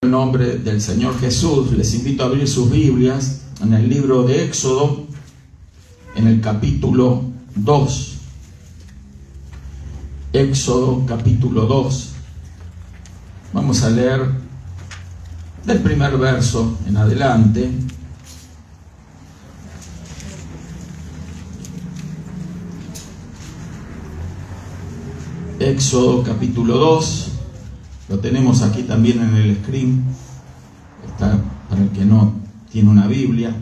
En nombre del Señor Jesús, les invito a abrir sus Biblias en el libro de Éxodo, en el capítulo 2. Éxodo capítulo 2. Vamos a leer del primer verso en adelante. Éxodo capítulo 2. Lo tenemos aquí también en el screen. Está para el que no tiene una Biblia.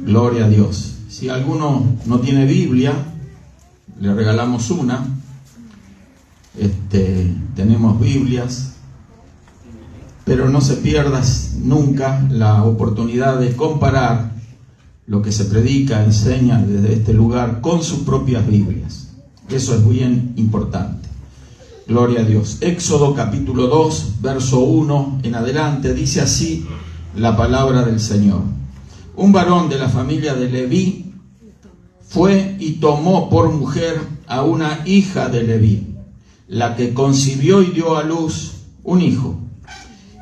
Gloria a Dios. Si alguno no tiene Biblia, le regalamos una. Tenemos Biblias. Pero no se pierda nunca la oportunidad de comparar lo que se predica, enseña desde este lugar con sus propias Biblias. Eso es bien importante. Gloria a Dios. Éxodo capítulo 2, verso 1 en adelante, dice así la palabra del Señor. Un varón de la familia de Leví fue y tomó por mujer a una hija de Leví, la que concibió y dio a luz un hijo.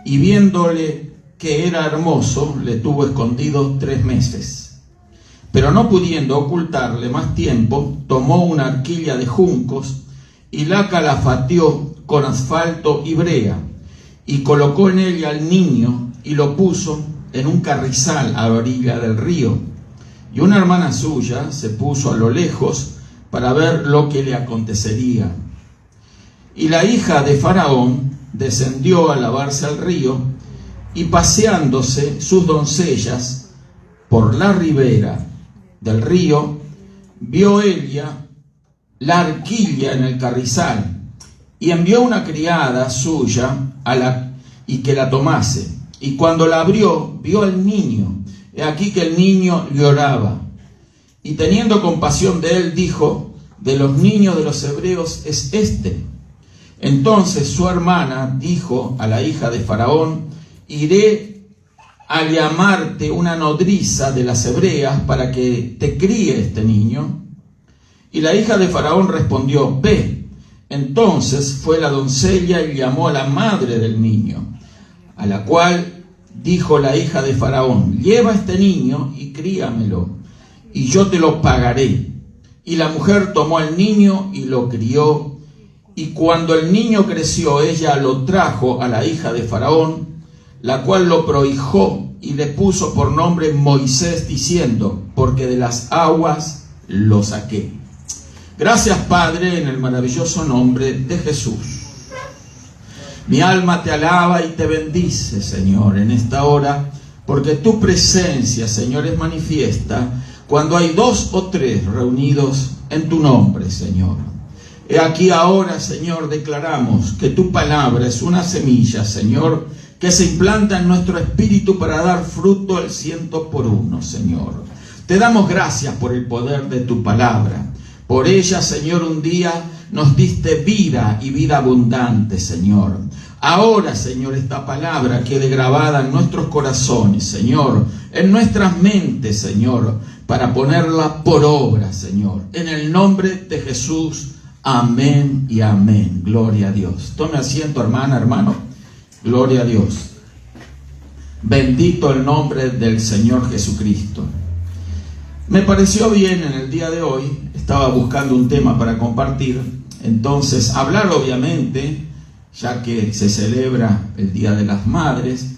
Y viéndole que era hermoso, le tuvo escondido 3 meses. Pero no pudiendo ocultarle más tiempo, tomó una arquilla de juncos y la calafateó con asfalto y brea, y colocó en ella al niño y lo puso en un carrizal a la orilla del río. Y una hermana suya se puso a lo lejos para ver lo que le acontecería. Y la hija de Faraón descendió a lavarse al río, y paseándose sus doncellas por la ribera del río, vio ella la arquilla en el carrizal, y envió una criada suya y que la tomase. Y cuando la abrió, vio al niño. He aquí que el niño lloraba. Y teniendo compasión de él, dijo: de los niños de los hebreos es este. Entonces su hermana dijo a la hija de Faraón: iré a llamarte una nodriza de las hebreas para que te críe este niño. Y la hija de Faraón respondió: ve. Entonces fue la doncella y llamó a la madre del niño, a la cual dijo la hija de Faraón: lleva este niño y críamelo, y yo te lo pagaré. Y la mujer tomó al niño y lo crió, y cuando el niño creció, ella lo trajo a la hija de Faraón, la cual lo prohijó y le puso por nombre Moisés, diciendo: porque de las aguas lo saqué. Gracias, Padre, en el maravilloso nombre de Jesús. Mi alma te alaba y te bendice, Señor, en esta hora, porque tu presencia, Señor, es manifiesta cuando hay 2 o 3 reunidos en tu nombre, Señor. He aquí ahora, Señor, declaramos que tu palabra es una semilla, Señor, que se implanta en nuestro espíritu para dar fruto al 100%, Señor. Te damos gracias por el poder de tu palabra. Por ella, Señor, un día nos diste vida y vida abundante, Señor. Ahora, Señor, esta palabra quede grabada en nuestros corazones, Señor, en nuestras mentes, Señor, para ponerla por obra, Señor. En el nombre de Jesús, amén y amén. Gloria a Dios. Tome asiento, hermana, hermano. Gloria a Dios. Bendito el nombre del Señor Jesucristo. Me pareció bien en el día de hoy, estaba buscando un tema para compartir, entonces hablar obviamente, ya que se celebra el Día de las Madres,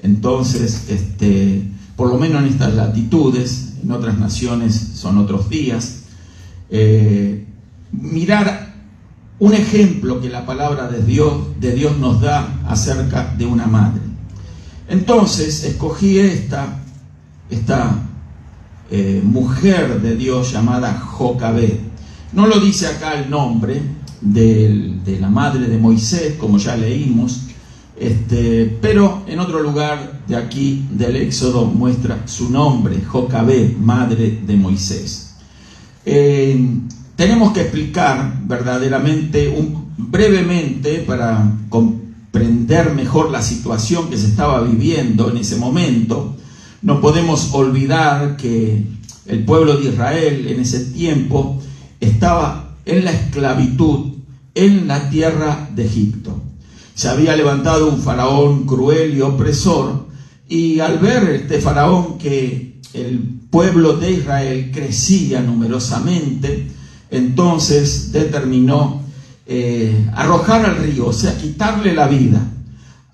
entonces por lo menos en estas latitudes, en otras naciones son otros días, mirar un ejemplo que la palabra de Dios nos da acerca de una madre. Entonces escogí esta mujer de Dios llamada Jocabed. No lo dice acá el nombre de la madre de Moisés, como ya leímos, pero en otro lugar de aquí del Éxodo muestra su nombre, Jocabed, madre de Moisés. Tenemos que explicar verdaderamente, brevemente, para comprender mejor la situación que se estaba viviendo en ese momento. No podemos olvidar que el pueblo de Israel en ese tiempo estaba en la esclavitud en la tierra de Egipto. Se había levantado un faraón cruel y opresor, y al ver este faraón que el pueblo de Israel crecía numerosamente, entonces determinó arrojar al río, o sea, quitarle la vida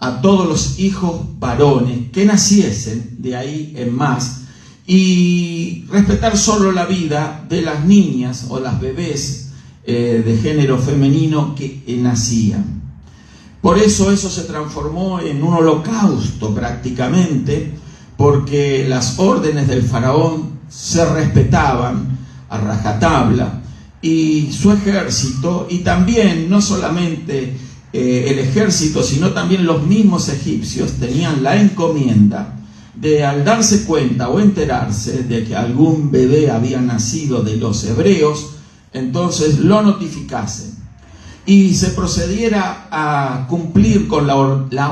a todos los hijos varones que naciesen de ahí en más, y respetar solo la vida de las niñas o las bebés de género femenino que nacían. Por eso se transformó en un holocausto prácticamente, porque las órdenes del faraón se respetaban a rajatabla, y su ejército, y también no solamente el ejército, sino también los mismos egipcios tenían la encomienda de, al darse cuenta o enterarse de que algún bebé había nacido de los hebreos, entonces lo notificasen y se procediera a cumplir con la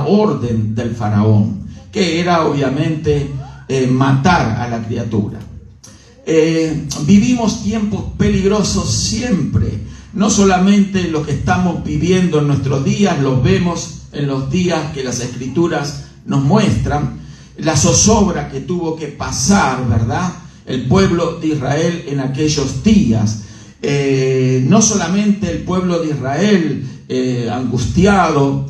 orden del faraón, que era obviamente matar a la criatura. Vivimos tiempos peligrosos siempre, no solamente lo que estamos viviendo en nuestros días, los vemos en los días que las Escrituras nos muestran, la zozobra que tuvo que pasar, ¿verdad?, el pueblo de Israel en aquellos días. No solamente el pueblo de Israel angustiado,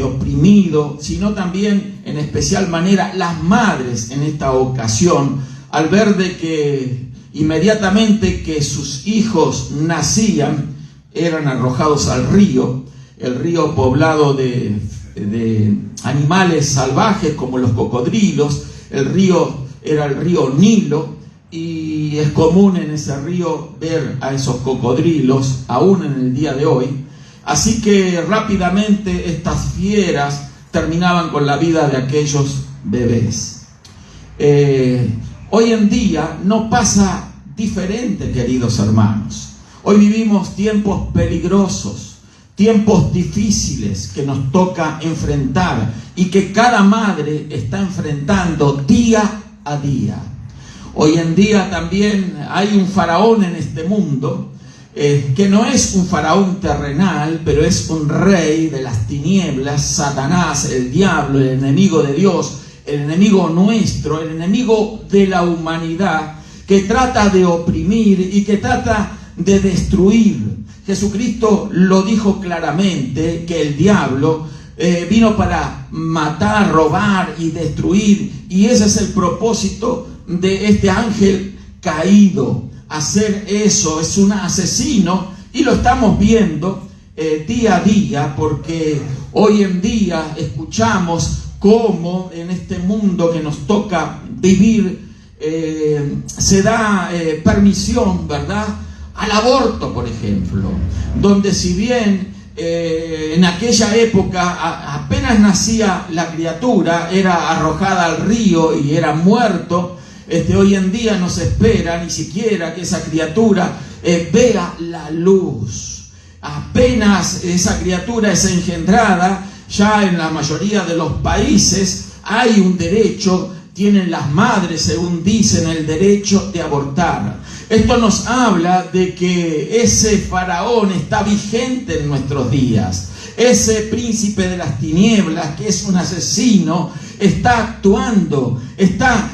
oprimido, sino también en especial manera las madres en esta ocasión, al ver de que inmediatamente que sus hijos nacían, eran arrojados al río, el río poblado de animales salvajes como los cocodrilos. El río era el río Nilo, y es común en ese río ver a esos cocodrilos aún en el día de hoy. Así que rápidamente estas fieras terminaban con la vida de aquellos bebés. Hoy en día no pasa diferente, queridos hermanos. Hoy vivimos tiempos peligrosos, tiempos difíciles que nos toca enfrentar y que cada madre está enfrentando día a día. Hoy en día también hay un faraón en este mundo, que no es un faraón terrenal, pero es un rey de las tinieblas, Satanás, el diablo, el enemigo de Dios, el enemigo nuestro, el enemigo de la humanidad, que trata de oprimir y que trata de destruir. Jesucristo lo dijo claramente, que el diablo vino para matar, robar y destruir, y ese es el propósito de este ángel caído. Hacer eso, es un asesino, y lo estamos viendo día a día, porque hoy en día escuchamos cómo en este mundo que nos toca vivir se da permisión, ¿verdad?, al aborto, por ejemplo, donde si bien en aquella época apenas nacía la criatura, era arrojada al río y era muerto, hoy en día no se espera ni siquiera que esa criatura vea la luz. Apenas esa criatura es engendrada, ya en la mayoría de los países hay un derecho, tienen las madres, según dicen, el derecho de abortar. Esto nos habla de que ese faraón está vigente en nuestros días. Ese príncipe de las tinieblas, que es un asesino, está actuando, está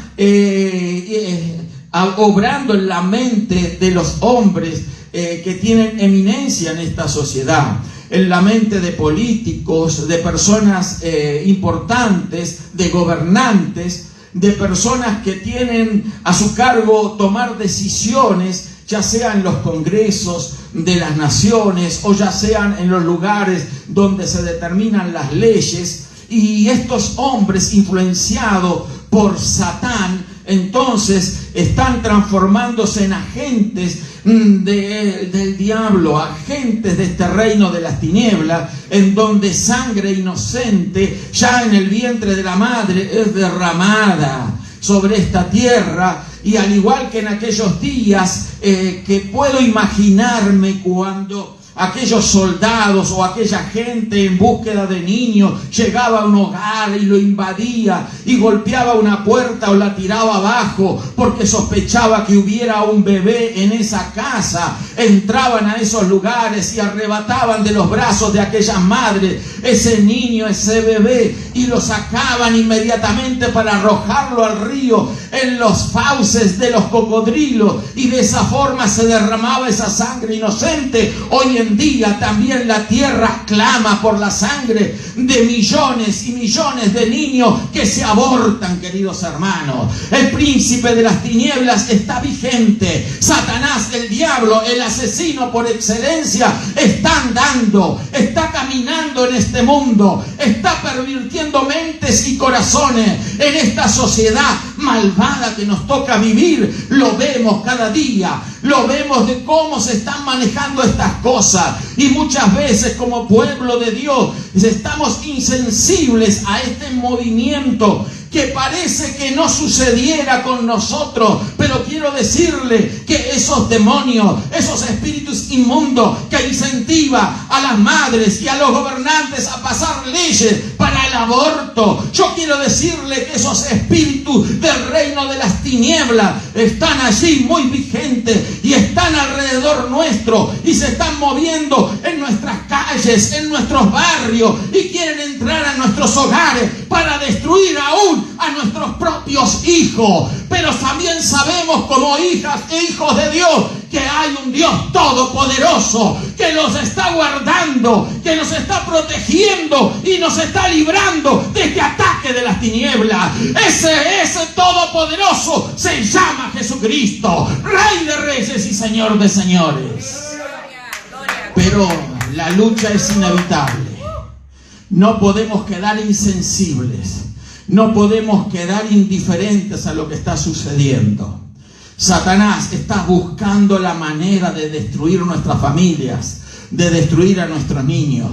obrando en la mente de los hombres que tienen eminencia en esta sociedad, en la mente de políticos, de personas importantes, de gobernantes, de personas que tienen a su cargo tomar decisiones, ya sea en los congresos de las naciones o ya sean en los lugares donde se determinan las leyes. Y estos hombres, influenciados por Satán, entonces están transformándose en agentes del diablo, agentes de este reino de las tinieblas, en donde sangre inocente ya en el vientre de la madre es derramada sobre esta tierra. Y al igual que en aquellos días que puedo imaginarme cuando aquellos soldados o aquella gente en búsqueda de niños llegaba a un hogar y lo invadía y golpeaba una puerta o la tiraba abajo porque sospechaba que hubiera un bebé en esa casa. Entraban a esos lugares y arrebataban de los brazos de aquellas madres ese niño, ese bebé, y lo sacaban inmediatamente para arrojarlo al río en los fauces de los cocodrilos, y de esa forma se derramaba esa sangre inocente. Hoy en día también la tierra clama por la sangre de millones y millones de niños que se abortan, queridos hermanos. El príncipe de las tinieblas está vigente. Satanás, el diablo, el asesino por excelencia, está andando, está caminando en este mundo, está pervirtiendo mentes y corazones en esta sociedad malvada que nos toca vivir. Lo vemos cada día, lo vemos de cómo se están manejando estas cosas, y muchas veces como pueblo de Dios estamos insensibles a este movimiento que parece que no sucediera con nosotros. Pero quiero decirle que esos demonios, esos espíritus inmundos que incentivan a las madres y a los gobernantes a pasar leyes para el aborto, yo quiero decirle que esos espíritus del reino de las tinieblas están allí muy vigentes y están alrededor nuestro y se están moviendo en nuestras calles, en nuestros barrios, y quieren entrar a nuestros hogares para destruir aún a nuestros propios hijos. Pero también sabemos, como hijas e hijos de Dios, que hay un Dios todopoderoso que los está guardando, que nos está protegiendo y nos está librando de este ataque de las tinieblas. Ese todopoderoso se llama Jesucristo, Rey de Reyes y Señor de Señores. Pero la lucha es inevitable. No podemos quedar insensibles. No podemos quedar indiferentes a lo que está sucediendo. Satanás está buscando la manera de destruir nuestras familias, de destruir a nuestros niños.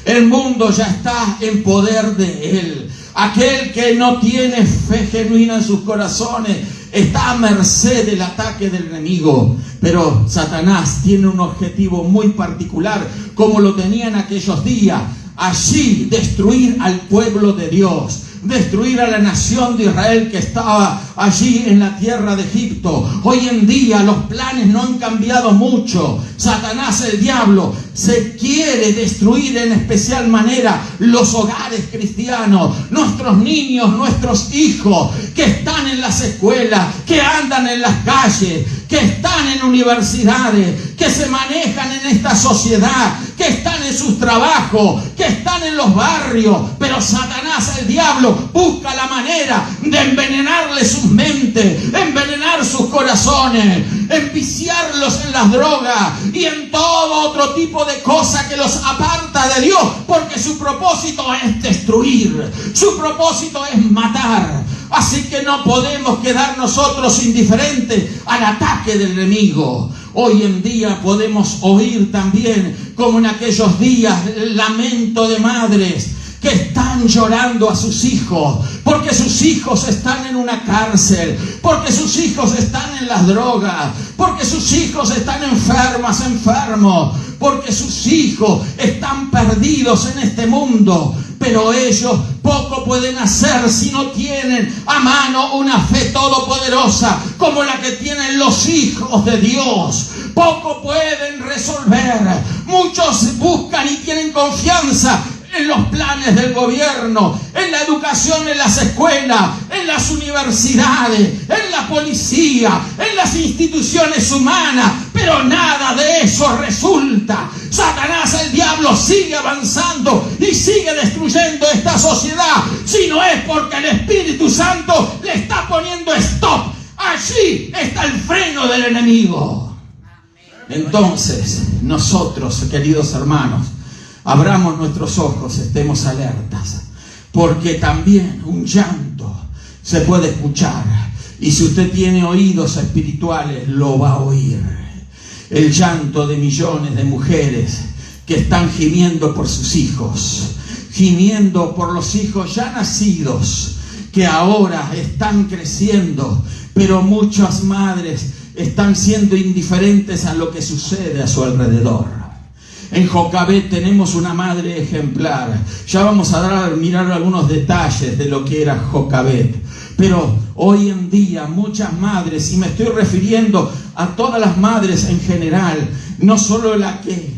El mundo ya está en poder de él. Aquel que no tiene fe genuina en sus corazones está a merced del ataque del enemigo. Pero Satanás tiene un objetivo muy particular, como lo tenía en aquellos días. Allí destruir al pueblo de Dios, destruir a la nación de Israel que estaba allí en la tierra de Egipto. Hoy en día los planes no han cambiado mucho. Satanás, el diablo, se quiere destruir en especial manera los hogares cristianos, nuestros niños, nuestros hijos que están en las escuelas, que andan en las calles, que están en universidades, que se manejan en esta sociedad, que están en sus trabajos, que están en los barrios. Pero Satanás, el diablo, busca la manera de envenenarle sus mentes, envenenar sus corazones, enviciarlos en las drogas y en todo otro tipo de cosas que los aparta de Dios, porque su propósito es destruir, su propósito es matar. Así que no podemos quedar nosotros indiferentes al ataque del enemigo. Hoy en día podemos oír también, como en aquellos días, el lamento de madres que están llorando a sus hijos, porque sus hijos están en una cárcel, porque sus hijos están en las drogas, porque sus hijos están enfermos, porque sus hijos están perdidos en este mundo. Pero ellos poco pueden hacer si no tienen a mano una fe todopoderosa como la que tienen los hijos de Dios. Poco pueden resolver. Muchos buscan y tienen confianza en los planes del gobierno, en la educación, en las escuelas, en las universidades, en la policía, en las instituciones humanas, pero nada de eso resulta. Satanás, el diablo, sigue avanzando y sigue destruyendo esta sociedad, si no es porque el Espíritu Santo le está poniendo stop. Allí está el freno del enemigo. Entonces, nosotros, queridos hermanos, abramos nuestros ojos, estemos alertas, porque también un llanto se puede escuchar, y si usted tiene oídos espirituales lo va a oír. El llanto de millones de mujeres que están gimiendo por sus hijos, gimiendo por los hijos ya nacidos, que ahora están creciendo, pero muchas madres están siendo indiferentes a lo que sucede a su alrededor. En Jocabet tenemos una madre ejemplar. Ya vamos a mirar algunos detalles de lo que era Jocabet. Pero hoy en día muchas madres, y me estoy refiriendo a todas las madres en general, no solo la que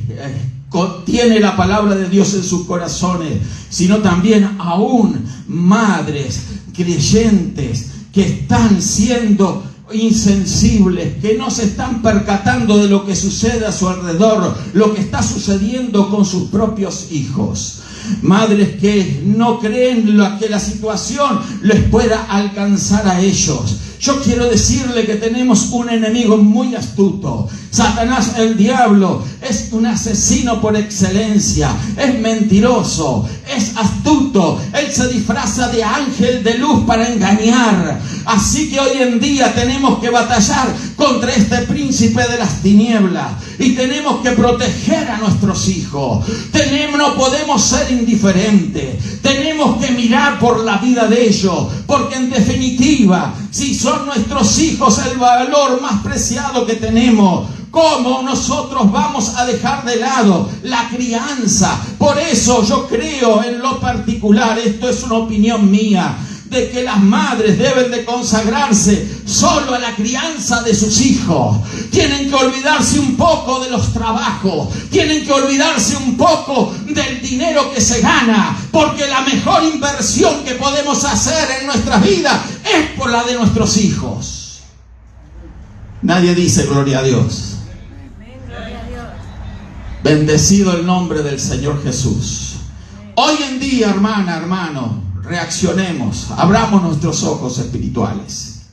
tiene la palabra de Dios en sus corazones, sino también aún madres creyentes que están siendo insensibles, que no se están percatando de lo que sucede a su alrededor, lo que está sucediendo con sus propios hijos. Madres que no creen que la situación les pueda alcanzar a ellos. Yo quiero decirle que tenemos un enemigo muy astuto. Satanás, el diablo, es un asesino por excelencia. Es mentiroso, es astuto. Él se disfraza de ángel de luz para engañar. Así que hoy en día tenemos que batallar contra este príncipe de las tinieblas. Y tenemos que proteger a nuestros hijos. No podemos ser indiferentes. Tenemos que mirar por la vida de ellos. Porque en definitiva, si son nuestros hijos el valor más preciado que tenemos, ¿cómo nosotros vamos a dejar de lado la crianza? Por eso yo creo en lo particular, esto es una opinión mía, de que las madres deben de consagrarse solo a la crianza de sus hijos. Tienen que olvidarse un poco de los trabajos, tienen que olvidarse un poco del dinero que se gana, porque la mejor inversión que podemos hacer en nuestras vidas es por la de nuestros hijos. Nadie dice gloria a Dios. Bendecido el nombre del Señor Jesús. Hoy en día, hermana, hermano, reaccionemos, abramos nuestros ojos espirituales.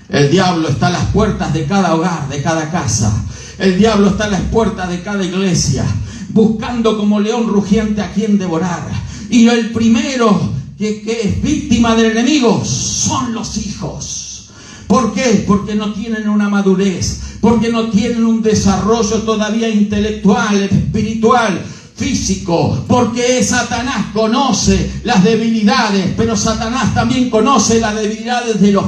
El diablo está a las puertas de cada hogar, de cada casa. El diablo está a las puertas de cada iglesia, buscando como león rugiente a quien devorar. Y el primero que es víctima del enemigo son los hijos. ¿Por qué? Porque no tienen una madurez, porque no tienen un desarrollo todavía intelectual, espiritual, físico, porque Satanás conoce las debilidades, pero Satanás también conoce las debilidades de los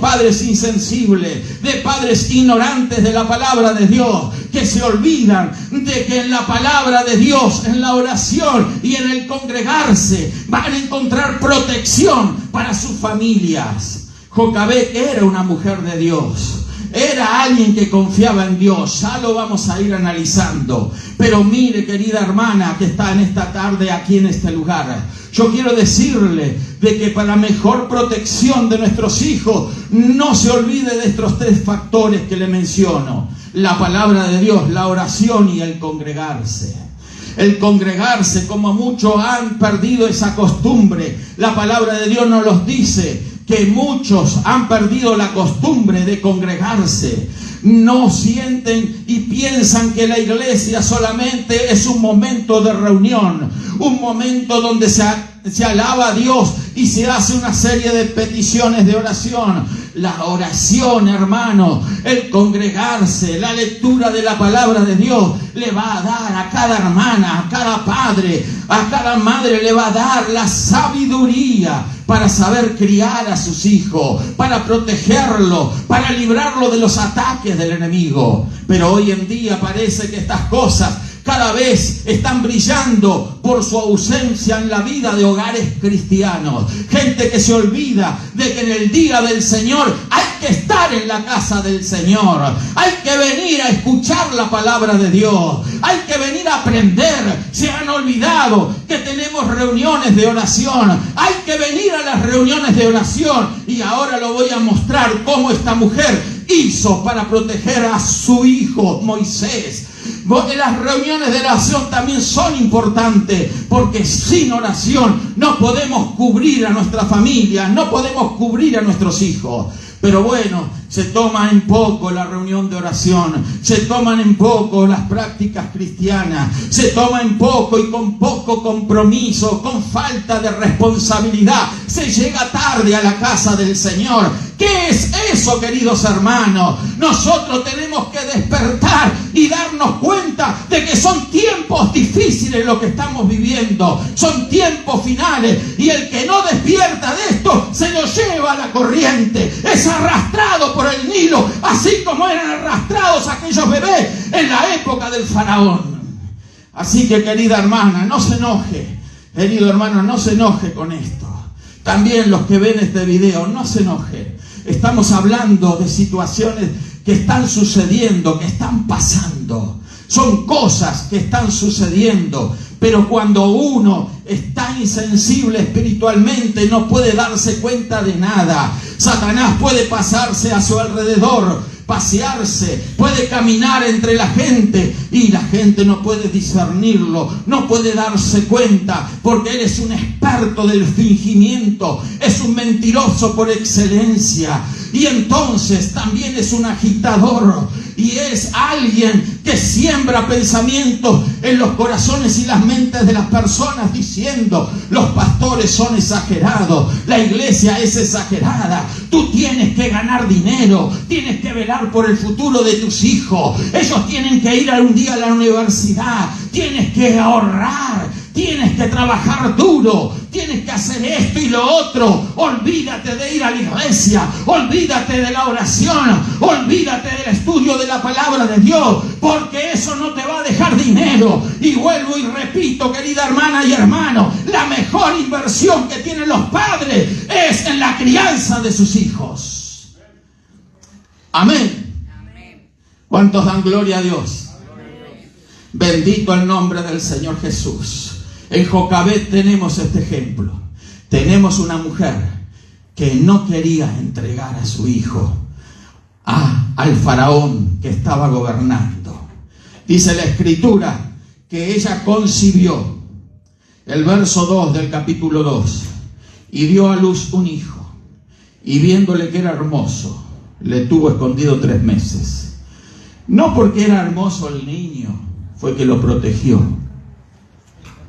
padres insensibles, de padres ignorantes de la palabra de Dios, que se olvidan de que en la palabra de Dios, en la oración y en el congregarse, van a encontrar protección para sus familias. Jocabet era una mujer de Dios. Era alguien que confiaba en Dios. Ya lo vamos a ir analizando. Pero mire, querida hermana que está en esta tarde aquí en este lugar, yo quiero decirle de que para mejor protección de nuestros hijos, no se olvide de estos tres factores que le menciono: la palabra de Dios, la oración y el congregarse. El congregarse, como muchos han perdido esa costumbre. La palabra de Dios nos los dice, que muchos han perdido la costumbre de congregarse. No sienten y piensan que la iglesia solamente es un momento de reunión, un momento donde se alaba a Dios y se hace una serie de peticiones de oración. La oración, hermano, el congregarse, la lectura de la palabra de Dios le va a dar a cada hermana, a cada padre, a cada madre, le va a dar la sabiduría para saber criar a sus hijos, para protegerlo, para librarlo de los ataques del enemigo. Pero hoy en día parece que estas cosas cada vez están brillando por su ausencia en la vida de hogares cristianos. Gente que se olvida de que en el día del Señor hay que estar en la casa del Señor. Hay que venir a escuchar la palabra de Dios. Hay que venir a aprender. Se han olvidado que tenemos reuniones de oración. Hay que venir a las reuniones de oración. Y ahora lo voy a mostrar cómo esta mujer hizo para proteger a su hijo Moisés. Las reuniones de oración también son importantes, porque sin oración no podemos cubrir a nuestra familia, no podemos cubrir a nuestros hijos. Pero bueno, se toma en poco la reunión de oración, se toman en poco las prácticas cristianas, se toma en poco y con poco compromiso, con falta de responsabilidad, se llega tarde a la casa del Señor. ¿Qué es eso, queridos hermanos? Nosotros tenemos que despertar y darnos cuenta de que son tiempos difíciles lo que estamos viviendo, son tiempos finales, y el que no despierta de esto se lo lleva a la corriente, es arrastrado por por el Nilo, así como eran arrastrados aquellos bebés en la época del faraón. Así que, querida hermana, no se enoje. Querido hermano, no se enoje con esto. También los que ven este video, no se enojen. Estamos hablando de situaciones que están sucediendo, que están pasando. Son cosas que están sucediendo. Pero cuando uno está insensible espiritualmente, no puede darse cuenta de nada. Satanás puede pasarse a su alrededor, pasearse, puede caminar entre la gente y la gente no puede discernirlo, no puede darse cuenta, porque él es un experto del fingimiento, es un mentiroso por excelencia, y entonces también es un agitador, y es alguien que siembra pensamientos en los corazones y las mentes de las personas diciendo: los pastores son exagerados, la iglesia es exagerada, tú tienes que ganar dinero, tienes que velar por el futuro de tus hijos, ellos tienen que ir un día a la universidad, tienes que ahorrar, tienes que trabajar duro, tienes que hacer esto y lo otro. Olvídate de ir a la iglesia, olvídate de la oración, olvídate del estudio de la palabra de Dios, porque eso no te va a dejar dinero. Y vuelvo y repito, querida hermana y hermano, la mejor inversión que tienen los padres es en la crianza de sus hijos. Amén. ¿Cuántos dan gloria a Dios? Bendito el nombre del Señor Jesús. En Jocabet tenemos este ejemplo. Tenemos una mujer que no quería entregar a su hijo al faraón que estaba gobernando. Dice la Escritura que ella concibió, el verso 2 del capítulo 2, y dio a luz un hijo, y viéndole que era hermoso, le tuvo escondido 3 meses. No porque era hermoso el niño, fue que lo protegió.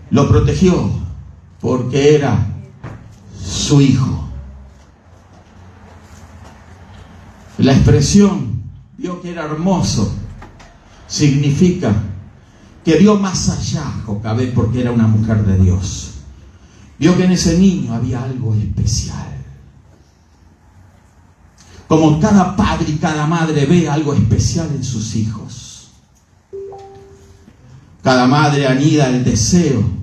Lo protegió porque era su hijo. La expresión vio que era hermoso significa que vio más allá Jocabet, porque era una mujer de Dios. Vio que en ese niño había algo especial. Como cada padre y cada madre ve algo especial en sus hijos. Cada madre anida el deseo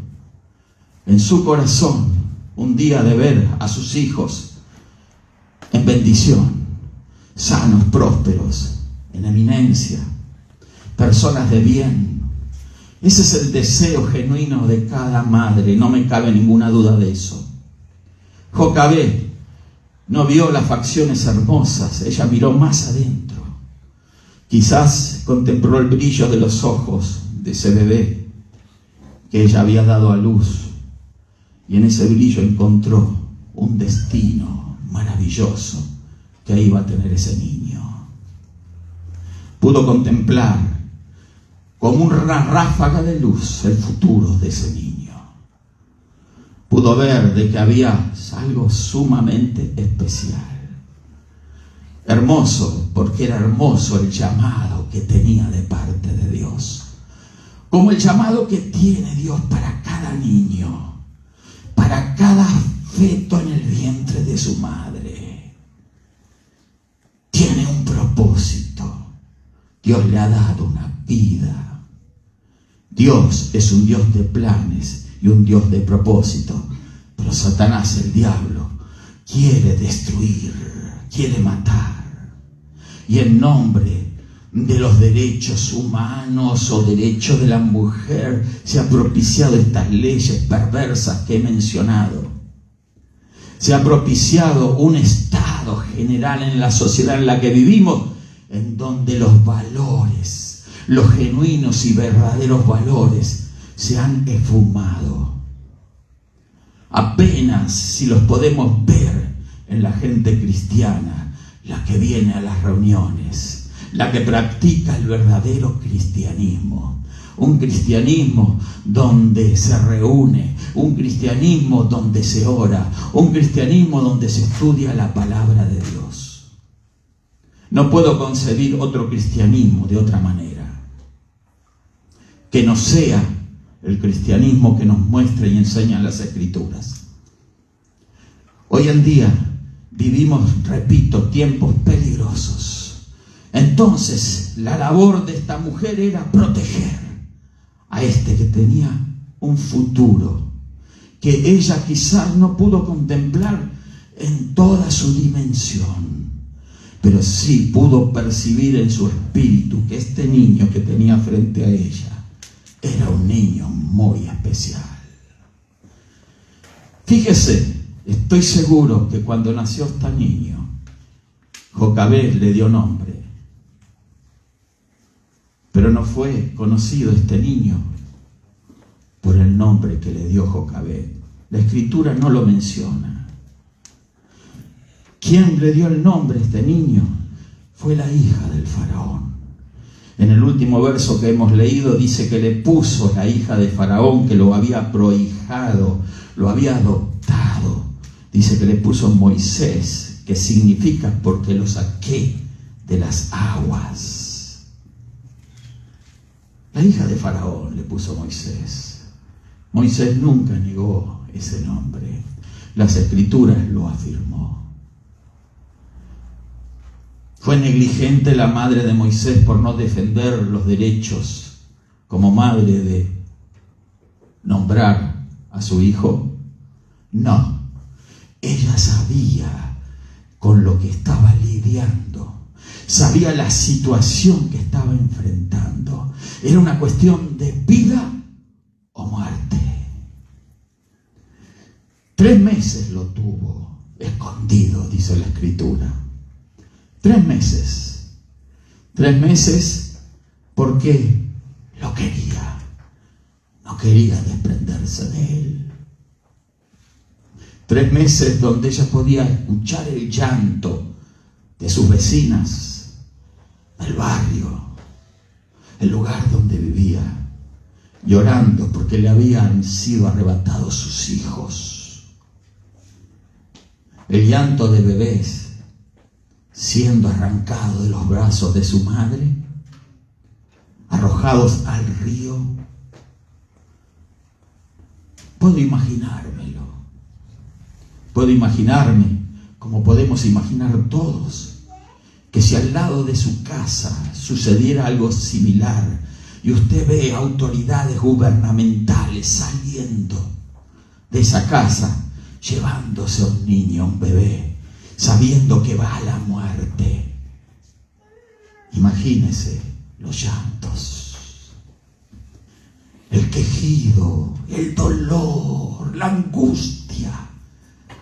en su corazón un día de ver a sus hijos en bendición, sanos, prósperos, en eminencia, personas de bien. Ese es el deseo genuino de cada madre, no me cabe ninguna duda de eso. Jocabet no vio las facciones hermosas, ella miró más adentro. Quizás contempló el brillo de los ojos de ese bebé que ella había dado a luz, y en ese brillo encontró un destino maravilloso que iba a tener ese niño. Pudo contemplar como una ráfaga de luz el futuro de ese niño. Pudo ver de que había algo sumamente especial. Hermoso, porque era hermoso el llamado que tenía de parte de Dios. Como el llamado que tiene Dios para cada niño, para cada feto en el vientre de su madre. Tiene un propósito. Dios le ha dado una vida. Dios es un Dios de planes y un Dios de propósito. Pero Satanás, el diablo, quiere destruir, quiere matar. Y en nombre de los derechos humanos o derechos de la mujer se ha propiciado estas leyes perversas que he mencionado. Se ha propiciado un estado general en la sociedad en la que vivimos, en donde los valores, los genuinos y verdaderos valores, se han esfumado. Apenas si los podemos ver en la gente cristiana, la que viene a las reuniones, la que practica el verdadero cristianismo. Un cristianismo donde se reúne, un cristianismo donde se ora, un cristianismo donde se estudia la palabra de Dios. No puedo concebir otro cristianismo de otra manera, que no sea el cristianismo que nos muestra y enseña las Escrituras. Hoy en día vivimos, repito, tiempos peligrosos. Entonces, la labor de esta mujer era proteger a este que tenía un futuro que ella quizás no pudo contemplar en toda su dimensión, pero sí pudo percibir en su espíritu que este niño que tenía frente a ella era un niño muy especial. Fíjese, estoy seguro que cuando nació este niño, Jocabed le dio nombre, pero no fue conocido este niño por el nombre que le dio Jocabed. La Escritura no lo menciona. ¿Quién le dio el nombre a este niño? Fue la hija del faraón. En el último verso que hemos leído dice que le puso la hija de Faraón, que lo había prohijado, lo había adoptado. Dice que le puso Moisés, que significa porque lo saqué de las aguas. La hija de Faraón le puso Moisés. Moisés nunca negó ese nombre. Las Escrituras lo afirmó. Fue negligente la madre de Moisés por no defender los derechos como madre de nombrar a su hijo. No, ella sabía con lo que estaba lidiando, sabía la situación que estaba enfrentando. Era una cuestión de vida o muerte. 3 meses lo tuvo escondido, dice la Escritura. 3 meses. 3 meses porque lo quería. No quería desprenderse de él. 3 meses donde ella podía escuchar el llanto de sus vecinas, del barrio, el lugar donde vivía, llorando porque le habían sido arrebatados sus hijos. El llanto de bebés siendo arrancado de los brazos de su madre, arrojados al río. Puedo imaginármelo. Puedo imaginarme, como podemos imaginar todos, que si al lado de su casa sucediera algo similar y usted ve autoridades gubernamentales saliendo de esa casa, llevándose a un niño, a un bebé, sabiendo que va a la muerte. Imagínese los llantos, el quejido, el dolor, la angustia,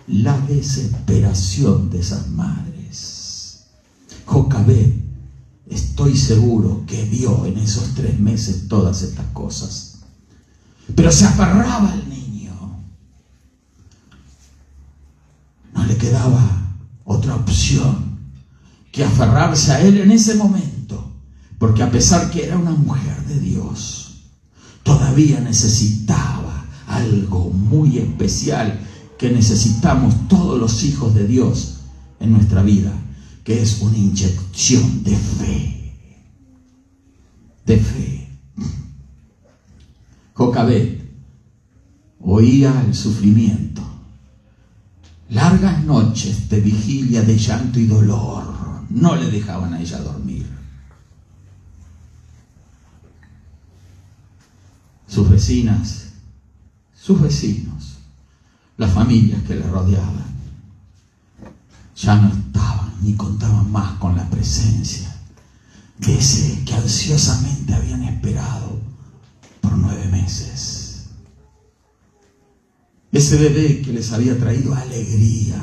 la desesperación de esas madres. Jocabed, estoy seguro que vio en esos 3 meses todas estas cosas, pero se aferraba al niño. No le quedaba otra opción que aferrarse a él en ese momento, porque a pesar que era una mujer de Dios, todavía necesitaba algo muy especial que necesitamos todos los hijos de Dios en nuestra vida, que es una inyección de fe. De fe. Jocabed oía el sufrimiento. Largas noches de vigilia, de llanto y dolor no le dejaban a ella dormir. Sus vecinas, sus vecinos, las familias que le rodeaban, ya no estaban ni contaban más con la presencia de ese que ansiosamente habían esperado por 9 meses. Ese bebé que les había traído alegría,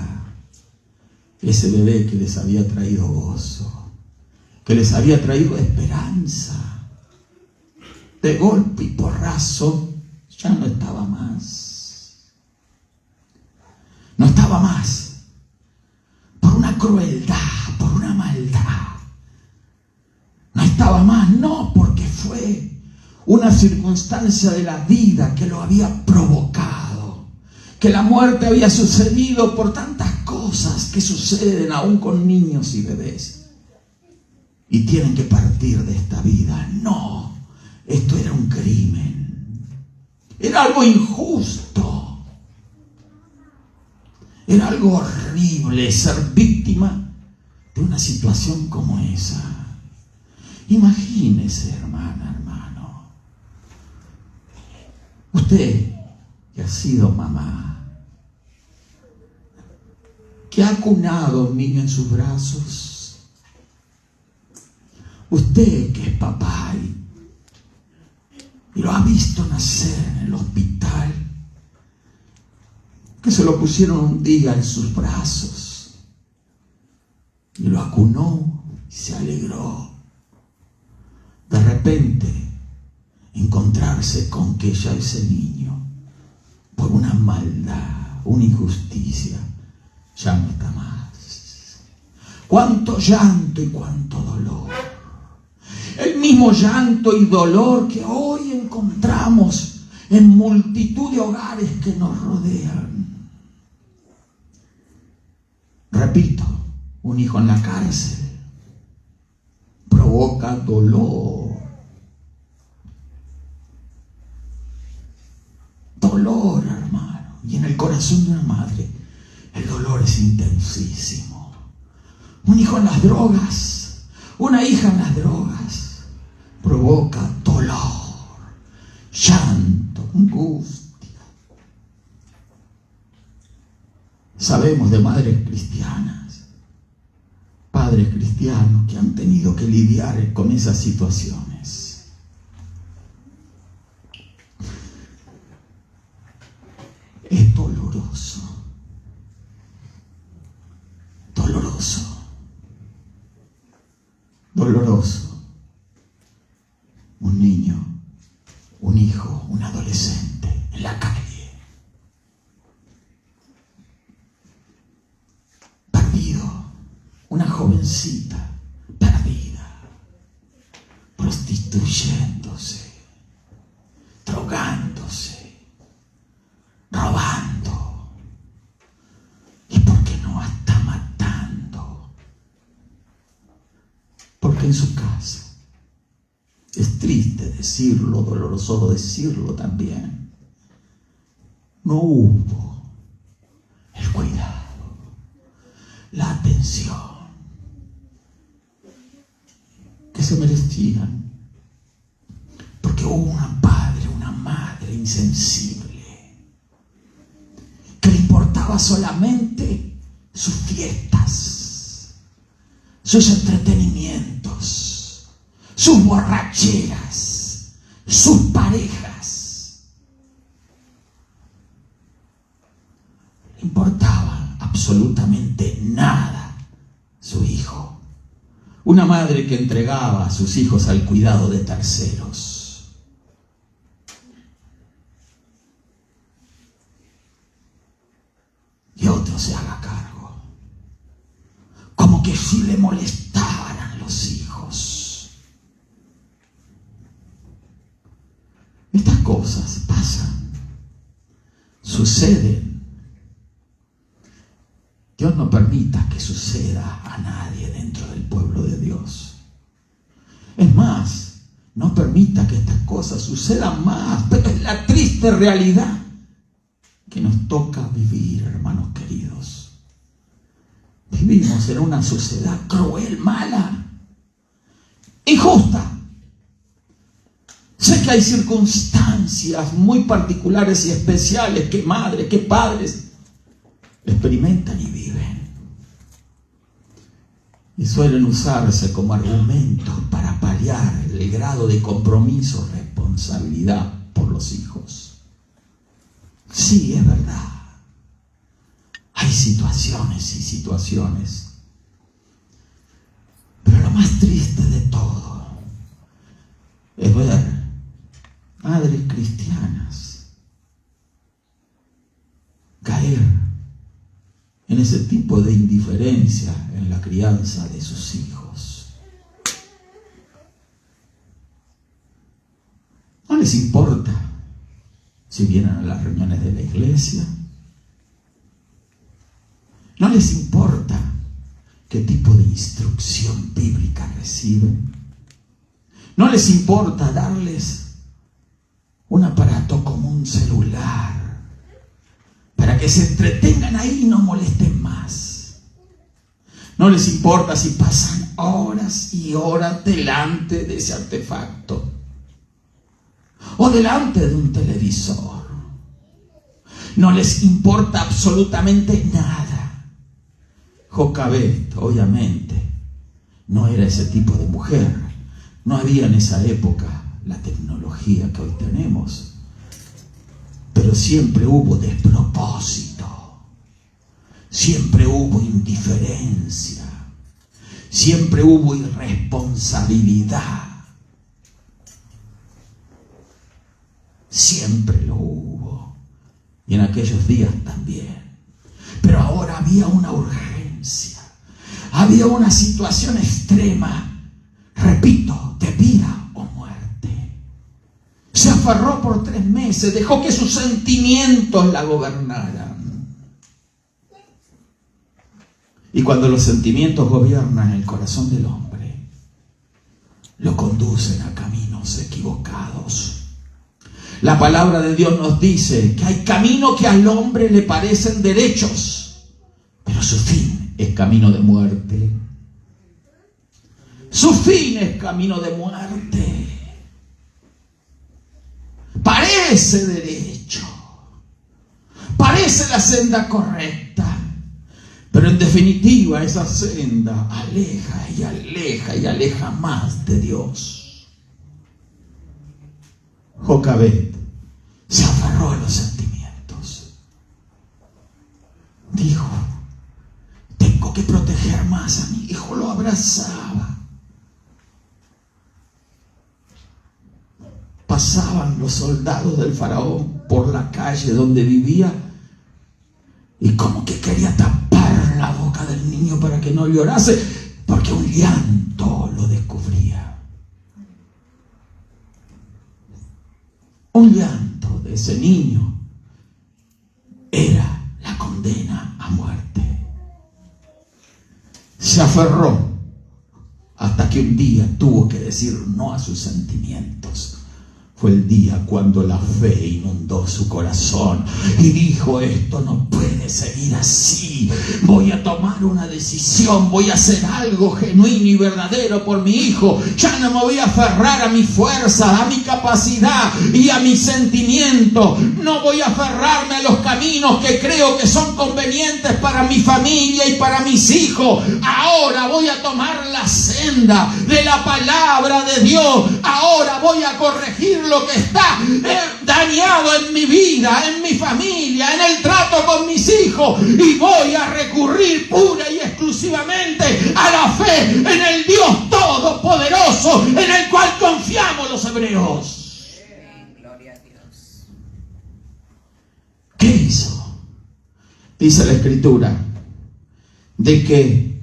ese bebé que les había traído gozo, que les había traído esperanza, de golpe y porrazo ya no estaba más. No estaba más. Por una crueldad, por una maldad. No estaba más, no porque fue una circunstancia de la vida que lo había provocado, que la muerte había sucedido por tantas cosas que suceden aún con niños y bebés y tienen que partir de esta vida. No, esto era un crimen, era algo injusto. Era algo horrible ser víctima de una situación como esa. Imagínese, hermana, hermano, usted que ha sido mamá, que ha cunado a un niño en sus brazos, usted que es papá y lo ha visto nacer en el hospital, que se lo pusieron un día en sus brazos y lo acunó y se alegró. De repente, encontrarse con que ya ese niño, por una maldad, una injusticia, ya no está más. Cuánto llanto y cuánto dolor. El mismo llanto y dolor que hoy encontramos en multitud de hogares que nos rodean. Repito, un hijo en la cárcel provoca dolor. Dolor, hermano. Y en el corazón de una madre, el dolor es intensísimo. Un hijo en las drogas, una hija en las drogas, provoca dolor, llanto, angustia. Sabemos de madres cristianas, padres cristianos que han tenido que lidiar con esas situaciones. Es doloroso, doloroso, doloroso. Un niño, un hijo, un adolescente en la calle, perdido, una jovencita perdida, prostituyéndose, drogándose, robando, y por qué no hasta matando, porque en su casa, es triste decirlo, doloroso decirlo también, no hubo el cuidado, la atención que se merecían, porque hubo un padre, una madre insensible que le importaba solamente sus fiestas, sus entretenimientos, sus borracheras, sus parejas. Le importaba absolutamente nada su hijo. Una madre que entregaba a sus hijos al cuidado de terceros. Y otro se haga cargo. Como que si le molestaran los hijos. Estas cosas pasan, suceden. Dios no permita que suceda a nadie dentro del pueblo de Dios. Es más, no permita que estas cosas sucedan más, pero es la triste realidad que nos toca vivir, hermanos queridos. Vivimos en una sociedad cruel, mala, injusta. Sé que hay circunstancias muy particulares y especiales que madres, que padres experimentan y viven. Y suelen usarse como argumentos para paliar el grado de compromiso, responsabilidad por los hijos. Sí, es verdad. Hay situaciones y situaciones. Pero lo más triste de todo es ver madres cristianas caer en ese tipo de indiferencia en la crianza de sus hijos. No les importa si vienen a las reuniones de la iglesia. No les importa qué tipo de instrucción bíblica reciben. No les importa darles un aparato como un celular para que se entretengan ahí y no molesten más. No les importa si pasan horas y horas delante de ese artefacto o delante de un televisor. No les importa absolutamente nada. Jocabed, obviamente, no era ese tipo de mujer. No había en esa época la tecnología que hoy tenemos. Pero siempre hubo despropósito. Siempre hubo indiferencia. Siempre hubo irresponsabilidad. Siempre lo hubo. Y en aquellos días también. Pero ahora había una urgencia. Había una situación extrema. Repito, de vida o muerte. Se aferró por 3 meses. Dejó que sus sentimientos la gobernaran. Y cuando los sentimientos gobiernan el corazón del hombre, lo conducen a caminos equivocados. La palabra de Dios nos dice que hay caminos que al hombre le parecen derechos, pero su fin es camino de muerte. Su fin es camino de muerte. Parece derecho, parece la senda correcta, pero en definitiva esa senda aleja y aleja y aleja más de Dios. Jocabed se aferró a los sentimientos. Dijo, tengo que proteger más a mi hijo. Lo abrazaba. Pasaban los soldados del faraón por la calle donde vivía y como que quería tapar la boca del niño para que no llorase, porque un llanto lo descubría. Un llanto de ese niño era la condena a muerte. Se aferró hasta que un día tuvo que decir no a sus sentimientos. Fue el día cuando la fe inundó su corazón y dijo, esto no puede seguir así. Voy a tomar una decisión, voy a hacer algo genuino y verdadero por mi hijo. Ya no me voy a aferrar a mi fuerza, a mi capacidad y a mis sentimientos. No voy a aferrarme a los caminos que creo que son convenientes para mi familia y para mis hijos. Ahora voy a tomar la senda de la palabra de Dios. Ahora voy a corregir lo que está dañado en mi vida, en mi familia, en el trato con mis hijos, y voy a recurrir pura y exclusivamente a la fe en el Dios Todopoderoso en el cual confiamos los hebreos. Gloria a Dios. ¿Qué hizo? Dice la Escritura de que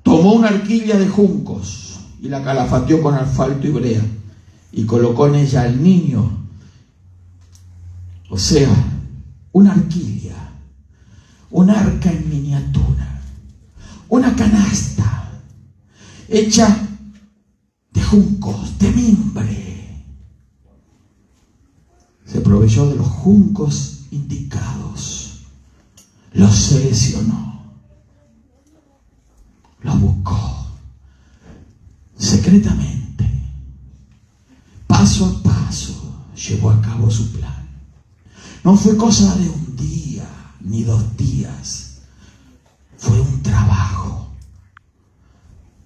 tomó una arquilla de juncos y la calafateó con asfalto y brea y colocó en ella al niño. O sea, una arquilla, un arca en miniatura, una canasta hecha de juncos, de mimbre. Se proveyó de los juncos indicados, los seleccionó, los buscó secretamente. Paso a paso llevó a cabo su plan. No fue cosa de un día ni 2 días. Fue un trabajo.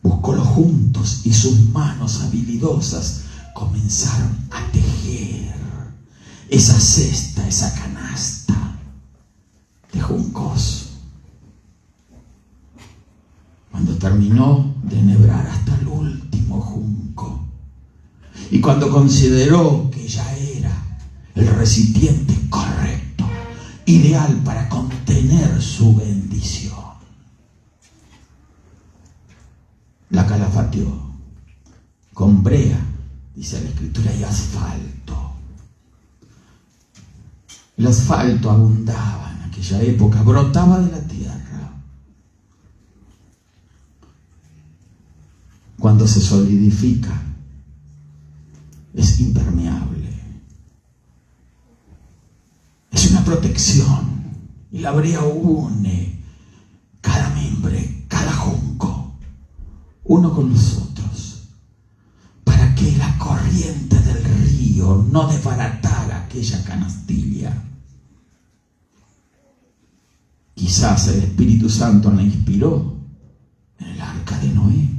Buscó los juntos y sus manos habilidosas comenzaron a tejer esa cesta, esa canasta de juncos. Cuando terminó de enhebrar hasta el último junco, y cuando consideró que ya era el recipiente correcto, ideal para contener su bendición, la calafateó con brea, dice la Escritura, y asfalto. El asfalto abundaba en aquella época, brotaba de la tierra. Cuando se solidifica, es impermeable, Es una protección. Y la brea une cada mimbre, cada junco, uno con los otros, para que la corriente del río no desbaratara aquella canastilla. Quizás el Espíritu Santo la inspiró en el arca de Noé.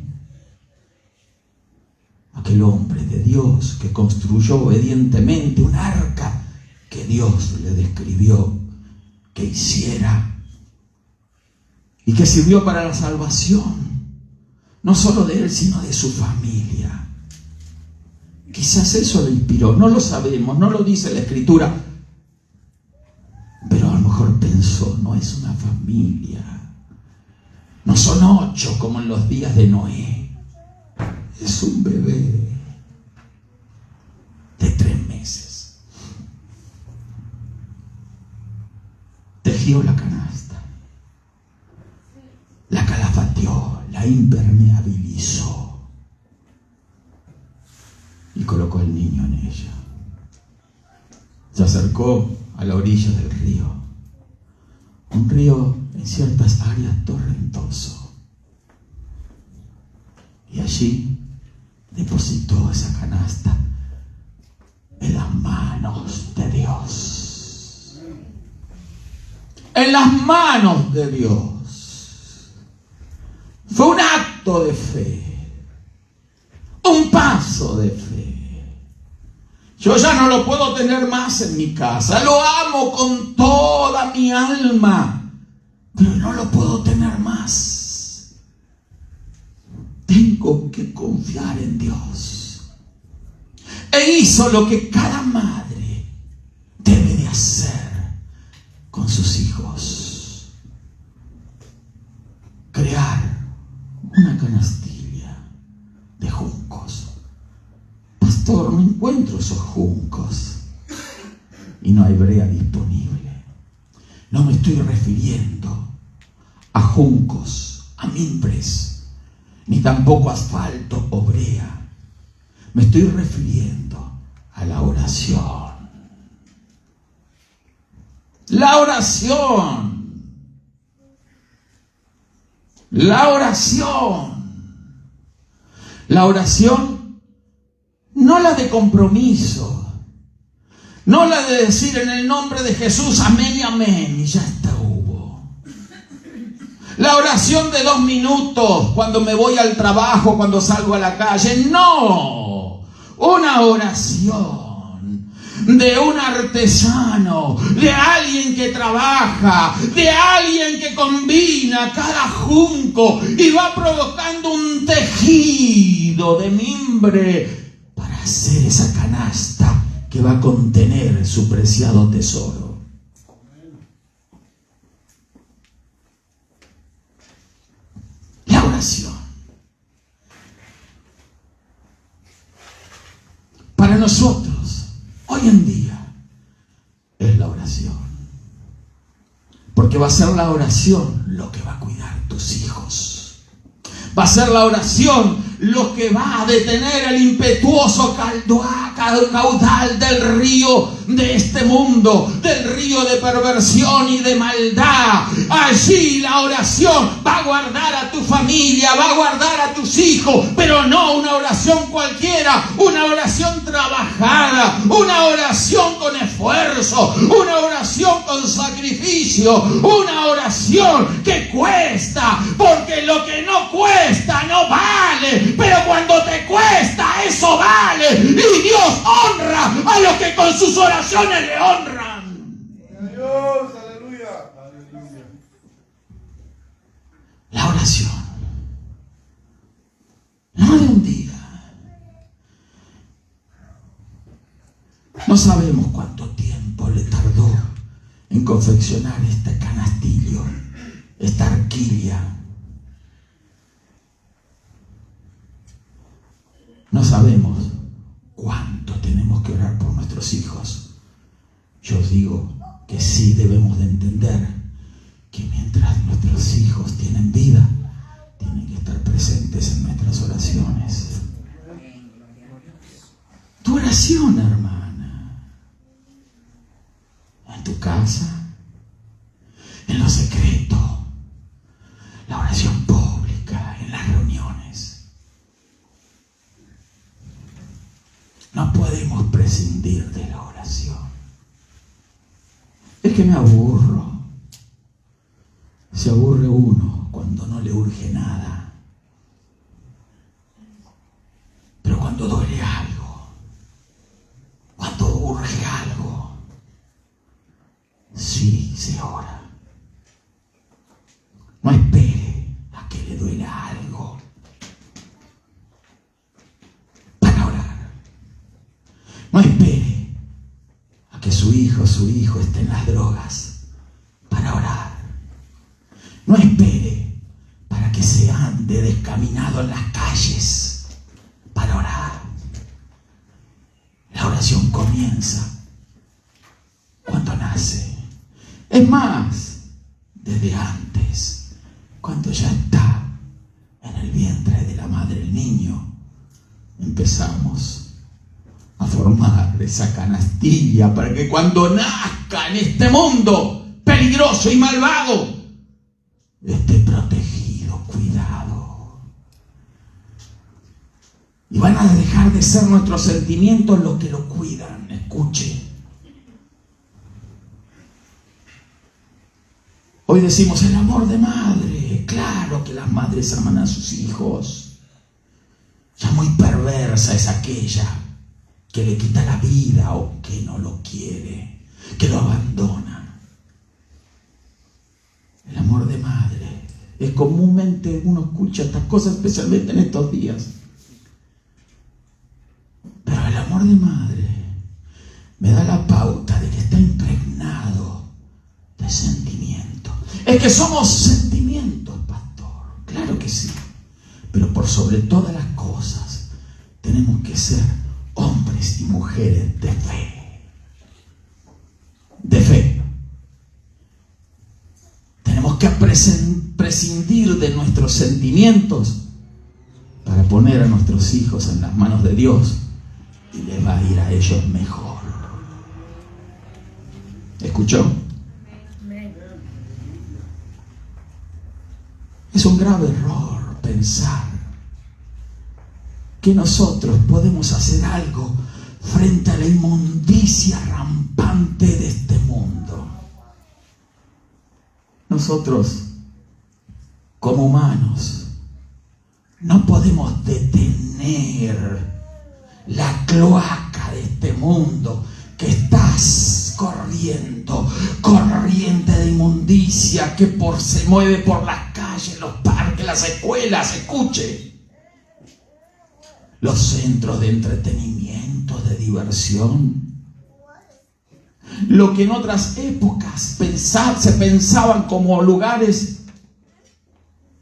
Aquel hombre de Dios que construyó obedientemente un arca que Dios le describió que hiciera y que sirvió para la salvación, no solo de él, sino de su familia. Quizás eso le inspiró, no lo sabemos, no lo dice la Escritura, pero a lo mejor pensó, no es una familia, no son 8 como en los días de Noé, es un bebé de 3 meses. Tejió la canasta, la calafateó, la impermeabilizó y colocó al niño en ella. Se acercó a la orilla del río, un río en ciertas áreas torrentoso, y allí depositó esa canasta en las manos de Dios. En las manos de Dios. Fue un acto de fe, un paso de fe. Yo ya no lo puedo tener más en mi casa, lo amo con toda mi alma, pero no lo puedo tener más. Tengo que confiar en Dios. E hizo lo que cada madre debe de hacer con sus hijos: crear una canastilla de juncos. Pastor, no encuentro esos juncos y no hay brea disponible. No me estoy refiriendo a juncos, a mimbres, ni tampoco a asfalto o brea. Me estoy refiriendo a la oración. La oración. La oración. La oración, no la de compromiso, no la de decir en el nombre de Jesús amén y amén y ya está, hubo. La oración de 2 minutos cuando me voy al trabajo, cuando salgo a la calle, no. Una oración de un artesano, de alguien que trabaja, de alguien que combina cada junco y va provocando un tejido de mimbre para hacer esa canasta que va a contener su preciado tesoro. La oración. Para nosotros, hoy en día, es la oración. Porque va a ser la oración lo que va a cuidar tus hijos. Va a ser la oración lo que va a detener el impetuoso caudal del río de este mundo, del río de perversión y de maldad. Allí la oración va a guardar a tu familia, va a guardar a tus hijos, pero no una oración cualquiera, una oración trabajada, una oración con esfuerzo, una oración con sacrificio, una oración que cuesta, porque lo que no cuesta no vale, pero cuando te cuesta eso vale, y Dios honra a los que con sus oraciones le honran. Dios, aleluya. La oración, no de un día. No sabemos cuánto tiempo le tardó en confeccionar este canastillo, esta arquilla. No sabemos cuánto tenemos que orar por nuestros hijos. Yo digo que sí debemos de entender que mientras nuestros hijos tienen vida, tienen que estar presentes en nuestras oraciones. Tu oración, hermana, en tu casa, en lo secreto, la oración pública, en las reuniones. No podemos prescindir de la oración. Es que me aburro. Se aburre uno cuando no le urge nada. Pero cuando duele algo, cuando urge algo, sí se ora. No espere a que le duela algo para orar. No espere a que su hijo esté en las drogas para orar. No espere para que se ande descaminado en las calles para orar. La oración comienza cuando nace. Es más, desde antes, cuando ya está en el vientre de la madre el niño, empezamos a formar esa canastilla para que cuando nazca en este mundo peligroso y malvado, esté protegido, cuidado. Y van a dejar de ser nuestros sentimientos los que lo cuidan. Escuche. Hoy decimos el amor de madre. Claro que las madres aman a sus hijos. Ya muy perversa es aquella que le quita la vida o que no lo quiere, que lo abandona. El amor de madre es comúnmente, uno escucha estas cosas especialmente en estos días. Pero el amor de madre me da la pauta de que está impregnado de sentimiento. Es que somos sentimientos, pastor. Claro que sí. Pero por sobre todas las cosas tenemos que ser hombres y mujeres de fe. De fe. Tenemos que prescindir de nuestros sentimientos para poner a nuestros hijos en las manos de Dios y les va a ir a ellos mejor. ¿Escuchó? Es un grave error pensar que nosotros podemos hacer algo frente a la inmundicia rampante de este mundo. Nosotros, como humanos, no podemos detener la cloaca de este mundo que estás corriendo, corriente de inmundicia que se mueve por las calles, los parques, las escuelas, escuche, los centros de entretenimiento, de diversión. Lo que en otras épocas se pensaban como lugares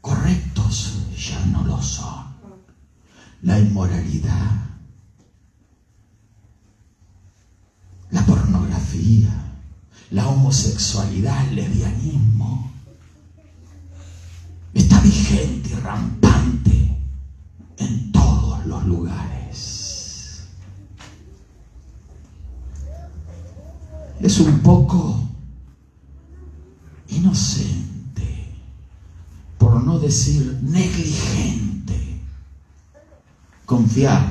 correctos, ya no lo son. La inmoralidad, la pornografía, la homosexualidad, el lesbianismo, está vigente y rampante en todos los lugares. Es un poco inocente, por no decir negligente, confiar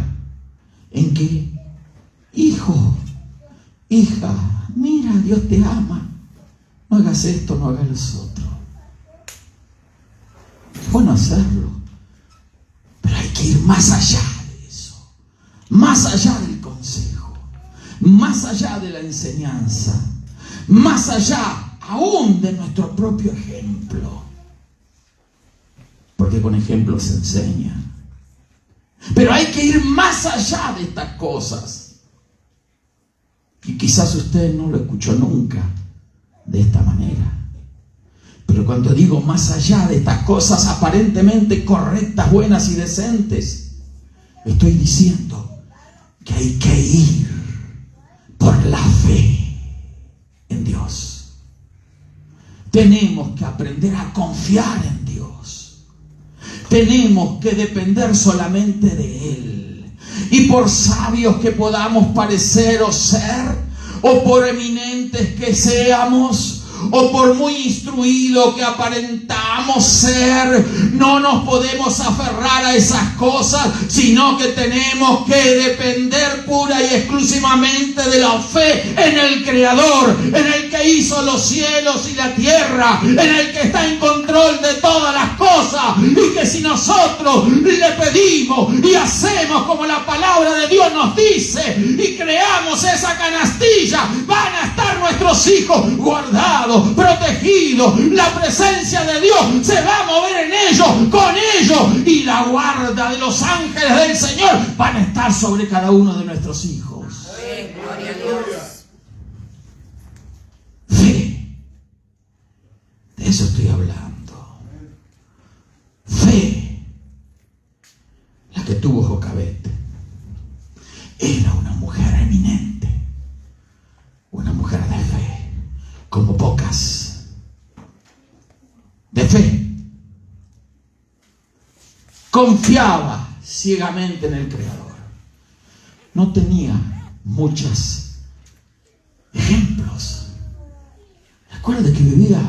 en que, hijo, hija, mira, Dios te ama, no hagas esto, no hagas lo otro. Es bueno hacerlo, pero hay que ir más allá de eso, más allá del consejo, más allá de la enseñanza, más allá aún de nuestro propio ejemplo, porque con ejemplo se enseña. Pero hay que ir más allá de estas cosas. Y quizás usted no lo escuchó nunca de esta manera. Pero cuando digo más allá de estas cosas aparentemente correctas, buenas y decentes, estoy diciendo que hay que ir por la fe en Dios. Tenemos que aprender a confiar en Dios. Tenemos que depender solamente de Él. Y por sabios que podamos parecer o ser, o por eminentes que seamos, o por muy instruido que aparentamos ser, no nos podemos aferrar a esas cosas, sino que tenemos que depender pura y exclusivamente de la fe en el Creador, en el que hizo los cielos y la tierra, en el que está en control de todas las cosas, y que si nosotros le pedimos y hacemos como la palabra de Dios nos dice y creamos esa canastilla, van a estar nuestros hijos guardados, protegidos. La presencia de Dios se va a mover en ellos, con ellos, y la guarda de los ángeles del Señor van a estar sobre cada uno de nuestros hijos. Gloria a Dios. Fe. De eso estoy hablando. Fe. La que tuvo Jocabet. Era una mujer eminente. Una mujer de fe. Como pocas. De fe. Confiaba ciegamente en el Creador. No tenía muchos ejemplos. Recuerda que vivía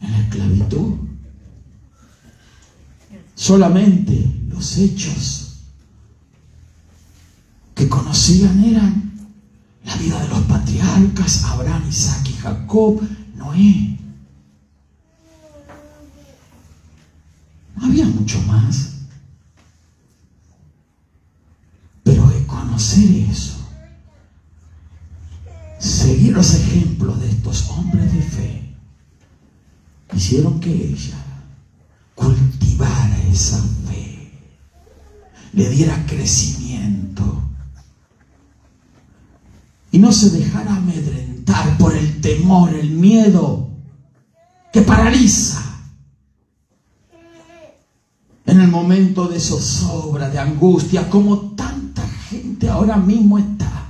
en la esclavitud. Solamente los hechos que conocían eran la vida de los patriarcas, Abraham, Isaac y Jacob, Noé. No había mucho más. Pero de conocer eso, seguir los ejemplos de estos hombres de fe, hicieron que ella cultivara esa fe, le diera crecimiento y no se dejara amedrentar por el temor, el miedo que paraliza en el momento de zozobra, de angustia, como tanta gente ahora mismo está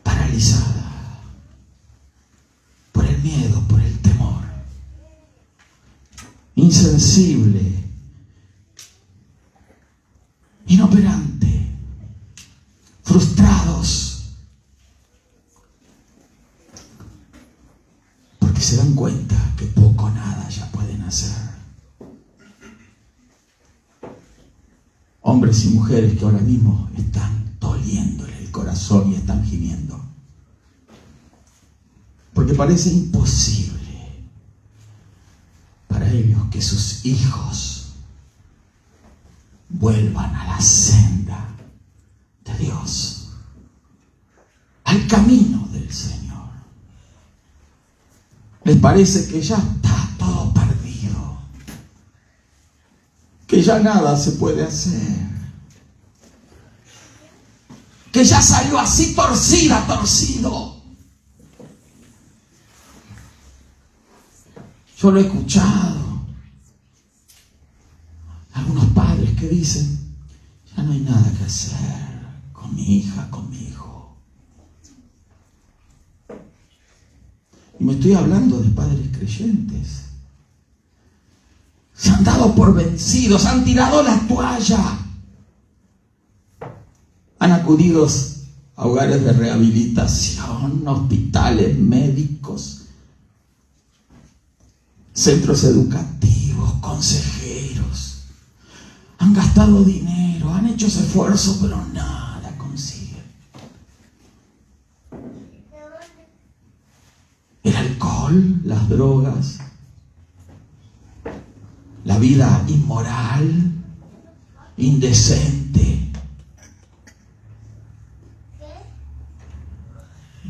paralizada por el miedo, por el temor, insensible, inoperante, frustrados, porque se dan cuenta que poco o nada ya pueden hacer. Hombres y mujeres que ahora mismo están doliéndole el corazón y están gimiendo, porque parece imposible para ellos que sus hijos vuelvan a la senda de Dios, al camino del Señor. Les parece que ya está todo perdido, que ya nada se puede hacer, que ya salió así torcido. Yo lo he escuchado. Algunos padres que dicen, ya no hay nada que hacer con mi hija, con mi hijo. Y me estoy hablando de padres creyentes. Se han dado por vencidos, han tirado la toalla. Han acudido a hogares de rehabilitación, hospitales, médicos, centros educativos, consejeros. Han gastado dinero, han hecho ese esfuerzo, pero nada consiguen. El alcohol, las drogas, la vida inmoral, indecente,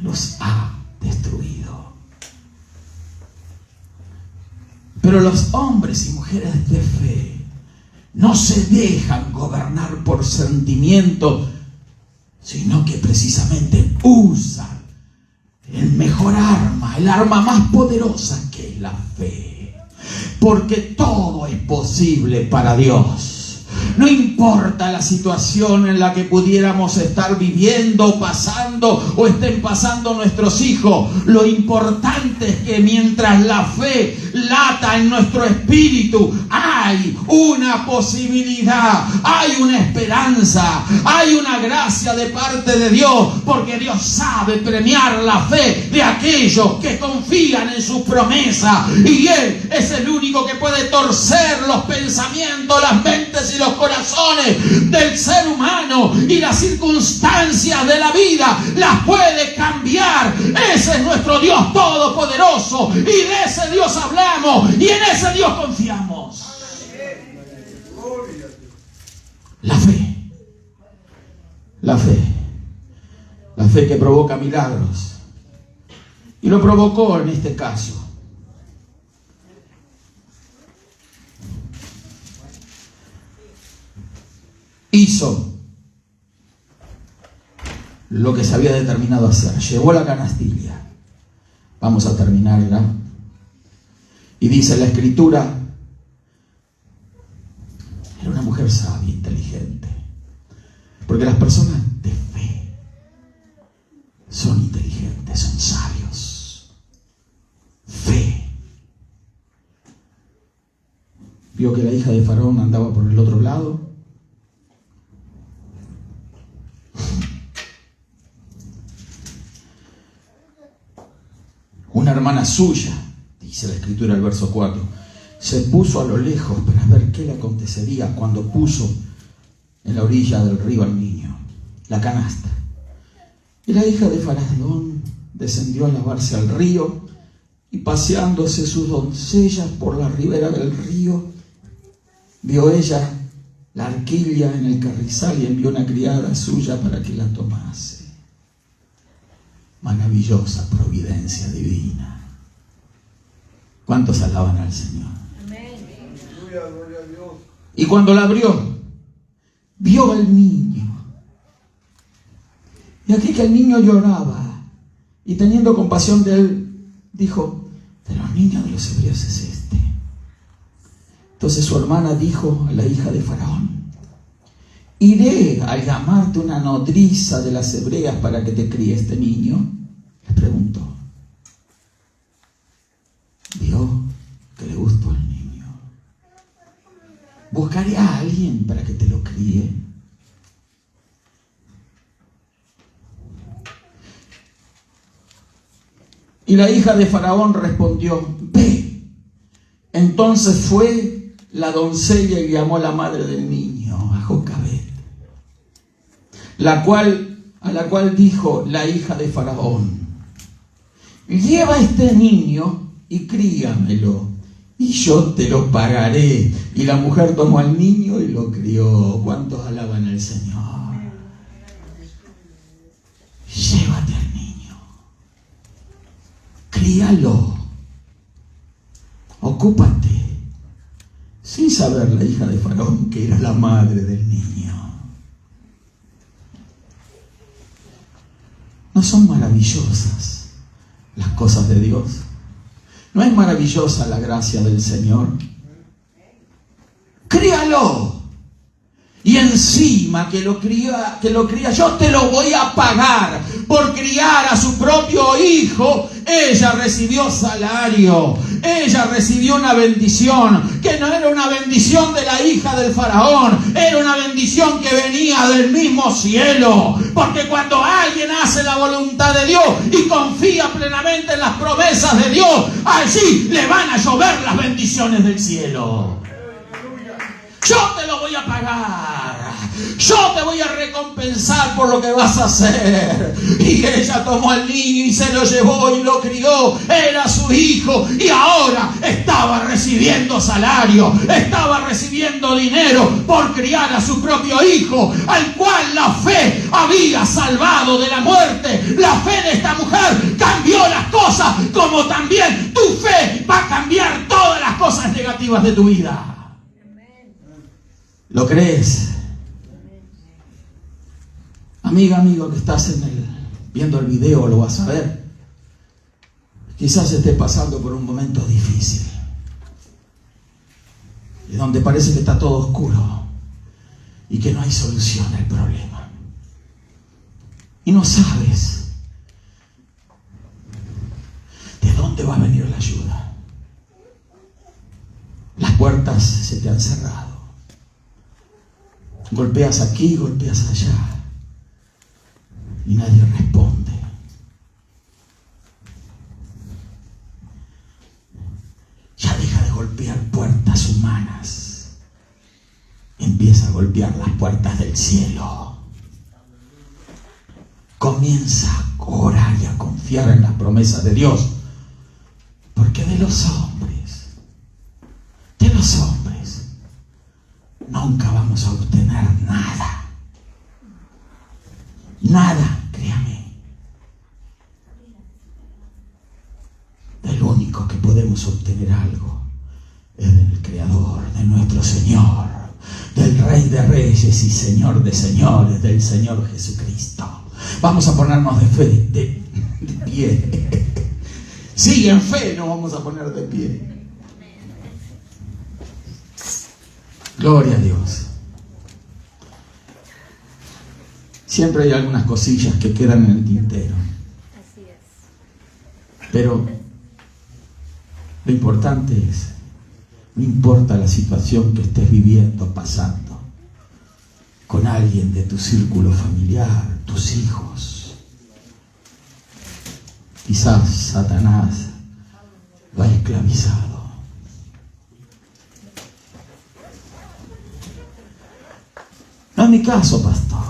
los ha destruido. Pero los hombres y mujeres de fe no se dejan gobernar por sentimientos, sino que precisamente usan el mejor arma, el arma más poderosa, que es la fe. Porque todo es posible para Dios. No importa la situación en la que pudiéramos estar viviendo, pasando o estén pasando nuestros hijos. Lo importante es que mientras la fe lata en nuestro espíritu, hay una posibilidad, hay una esperanza, hay una gracia de parte de Dios, porque Dios sabe premiar la fe de aquellos que confían en sus promesas, y Él es el único que puede torcer los pensamientos, las mentes y los corazones del ser humano, y las circunstancias de la vida las puede cambiar. Ese es nuestro Dios todopoderoso, y de ese Dios hablamos y en ese Dios confiamos. La fe, la fe, la fe que provoca milagros, y lo provocó en este caso. Hizo lo que se había determinado hacer, llevó la canastilla. Vamos a terminarla. Y dice la Escritura, era una mujer sabia, inteligente. Porque las personas de fe son inteligentes, son sabios. Fe. Vio que la hija de Faraón andaba por el otro lado. Una hermana suya, dice la Escritura, el verso 4, se puso a lo lejos para ver qué le acontecería cuando puso en la orilla del río al niño, la canasta. Y la hija de Faraón descendió a lavarse al río, y paseándose sus doncellas por la ribera del río, vio ella la arquilla en el carrizal y envió una criada suya para que la tomase. Maravillosa providencia divina. ¿Cuántos alaban al Señor? Amén. Gloria a Dios. Y cuando la abrió, vio al niño. Y aquí que el niño lloraba, y teniendo compasión de él, dijo: de los niños de los hebreos es este. Entonces su hermana dijo a la hija de Faraón: iré a llamarte una nodriza de las hebreas para que te críe este niño. Le preguntó. Vio que le gustó el niño. Buscaré a alguien para que te lo críe. Y la hija de Faraón respondió: ve. Entonces fue la doncella y llamó a la madre del niño, a Jocabed, a la cual dijo la hija de Faraón: lleva a este niño y críamelo, y yo te lo pagaré. Y la mujer tomó al niño y lo crió. ¿Cuántos alaban al Señor? Llévate al niño, críalo, ocúpate. Sin saber la hija de Faraón que era la madre del niño. ¿No son maravillosas las cosas de Dios? ¿No es maravillosa la gracia del Señor? Críalo. Y encima que lo cría, yo te lo voy a pagar por criar a su propio hijo. Ella recibió salario, ella recibió una bendición, que no era una bendición de la hija del Faraón, era una bendición que venía del mismo cielo. Porque cuando alguien hace la voluntad de Dios y confía plenamente en las promesas de Dios, allí le van a llover las bendiciones del cielo. Yo te lo voy a pagar. Yo te voy a recompensar por lo que vas a hacer. Y ella tomó al niño y se lo llevó y lo crió. Era su hijo y ahora estaba recibiendo salario. Estaba recibiendo dinero por criar a su propio hijo, al cual la fe había salvado de la muerte. La fe de esta mujer cambió las cosas, como también tu fe va a cambiar todas las cosas negativas de tu vida. ¿Lo crees? Amiga, amigo que estás viendo el video, lo vas a ver. Quizás estés pasando por un momento difícil, y donde parece que está todo oscuro y que no hay solución al problema. Y no sabes de dónde va a venir la ayuda. puertas se te han cerrado. Golpeas aquí, golpeas allá y nadie responde. Ya deja de golpear puertas humanas. Empieza a golpear las puertas del cielo. Comienza a orar y a confiar en las promesas de Dios. Porque de los hombres nunca vamos a obtener nada. Nada, créame. Del único que podemos obtener algo es del Creador, de nuestro Señor, del Rey de Reyes y Señor de Señores, del Señor Jesucristo. Vamos a ponernos de pie. Sí, en fe nos vamos a poner de pie. Gloria a Dios. Siempre hay algunas cosillas que quedan en el tintero. Pero lo importante es, no importa la situación que estés viviendo, pasando, con alguien de tu círculo familiar, tus hijos. Quizás Satanás lo ha esclavizado. No es mi caso, pastor.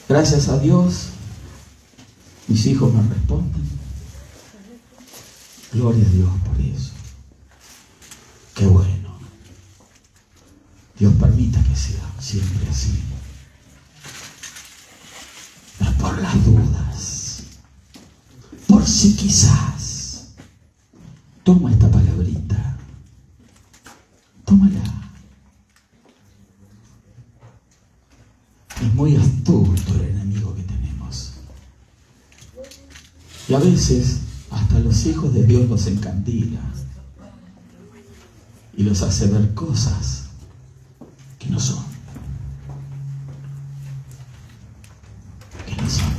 Gracias a Dios, mis hijos me responden. Gloria a Dios por eso. Qué bueno. Dios permita que sea siempre así. No es por las dudas. Por si quizás. Toma esta palabrita. Tómala. Es muy astuto el enemigo que tenemos. Y a veces hasta los hijos de Dios los encandila y los hace ver cosas que no son. Que no son.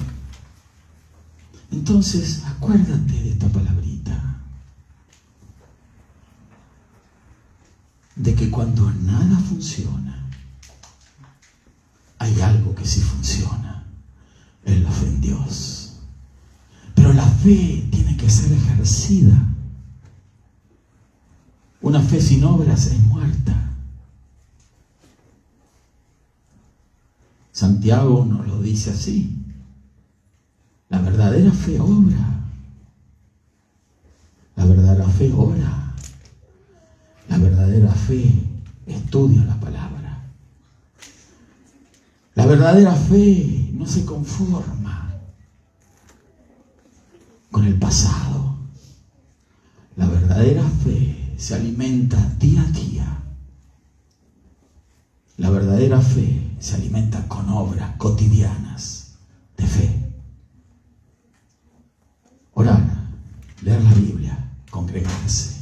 Entonces, acuérdate de esta palabrita. De que cuando nada funciona, hay algo que sí funciona. Es la fe en Dios. Pero la fe tiene que ser ejercida. Una fe sin obras es muerta. Santiago nos lo dice así. La verdadera fe obra. La verdadera fe ora. La verdadera fe estudia la palabra. La verdadera fe no se conforma con el pasado. La verdadera fe se alimenta día a día. La verdadera fe se alimenta con obras cotidianas de fe. Orar, leer la Biblia, congregarse.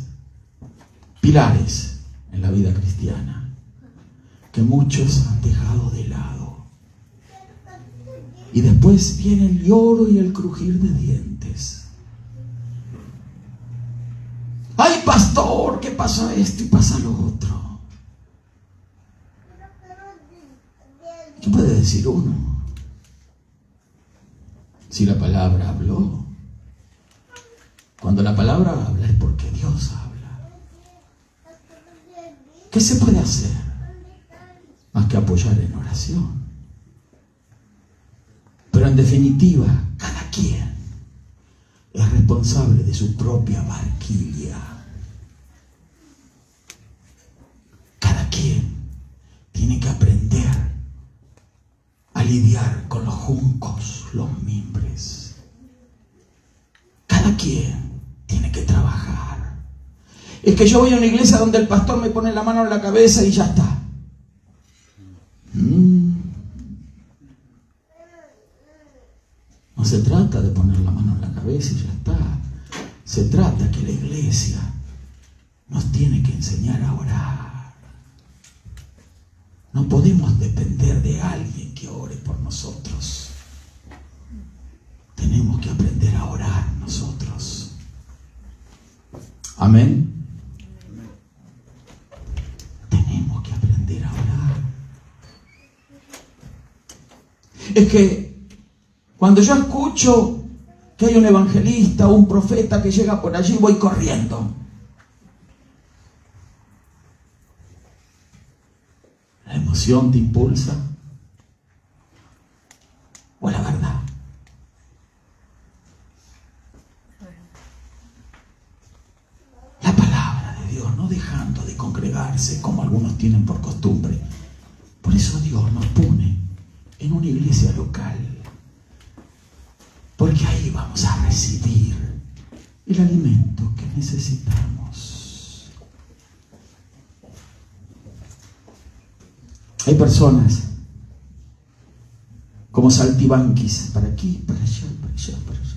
Pilares en la vida cristiana que muchos han dejado de lado. Y después viene el lloro y el crujir de dientes. ¡Ay, pastor! ¿Qué pasa esto y pasa lo otro? ¿Qué puede decir uno? Si la palabra habló. Cuando la palabra habla es porque Dios habla. ¿Qué se puede hacer? Más que apoyar en oración. Pero en definitiva, cada quien es responsable de su propia barquilla. Cada quien tiene que aprender a lidiar con los juncos, los mimbres. Cada quien tiene que trabajar. Es que yo voy a una iglesia donde el pastor me pone la mano en la cabeza y ya está. No se trata de poner la mano en la cabeza y ya está. Se trata que la iglesia nos tiene que enseñar a orar. No podemos depender de alguien que ore por nosotros. Tenemos que aprender a orar nosotros. Amén. que cuando yo escucho que hay un evangelista o un profeta que llega por allí, voy corriendo. ¿La emoción te impulsa? ¿O la verdad? La palabra de Dios, no dejando de congregarse como algunos tienen por costumbre. Por eso Dios nos pone en una iglesia local, porque ahí vamos a recibir el alimento que necesitamos. Hay personas como saltibanquis, para aquí, para allá, para allá, para allá.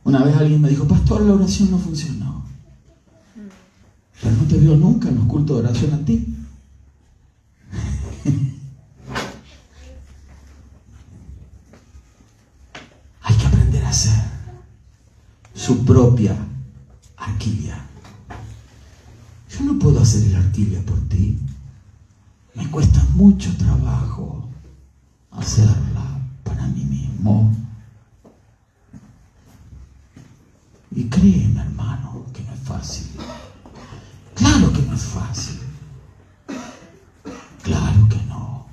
Una vez alguien me dijo: pastor, la oración no funcionó. Pero no te veo nunca en los cultos de oración a ti. Hay que aprender a hacer su propia arquilla. Yo no puedo hacer la arquilla por ti. Me cuesta mucho trabajo hacerla para mí mismo. Y créeme, hermano, que no es fácil. Claro que no es fácil. Claro que no.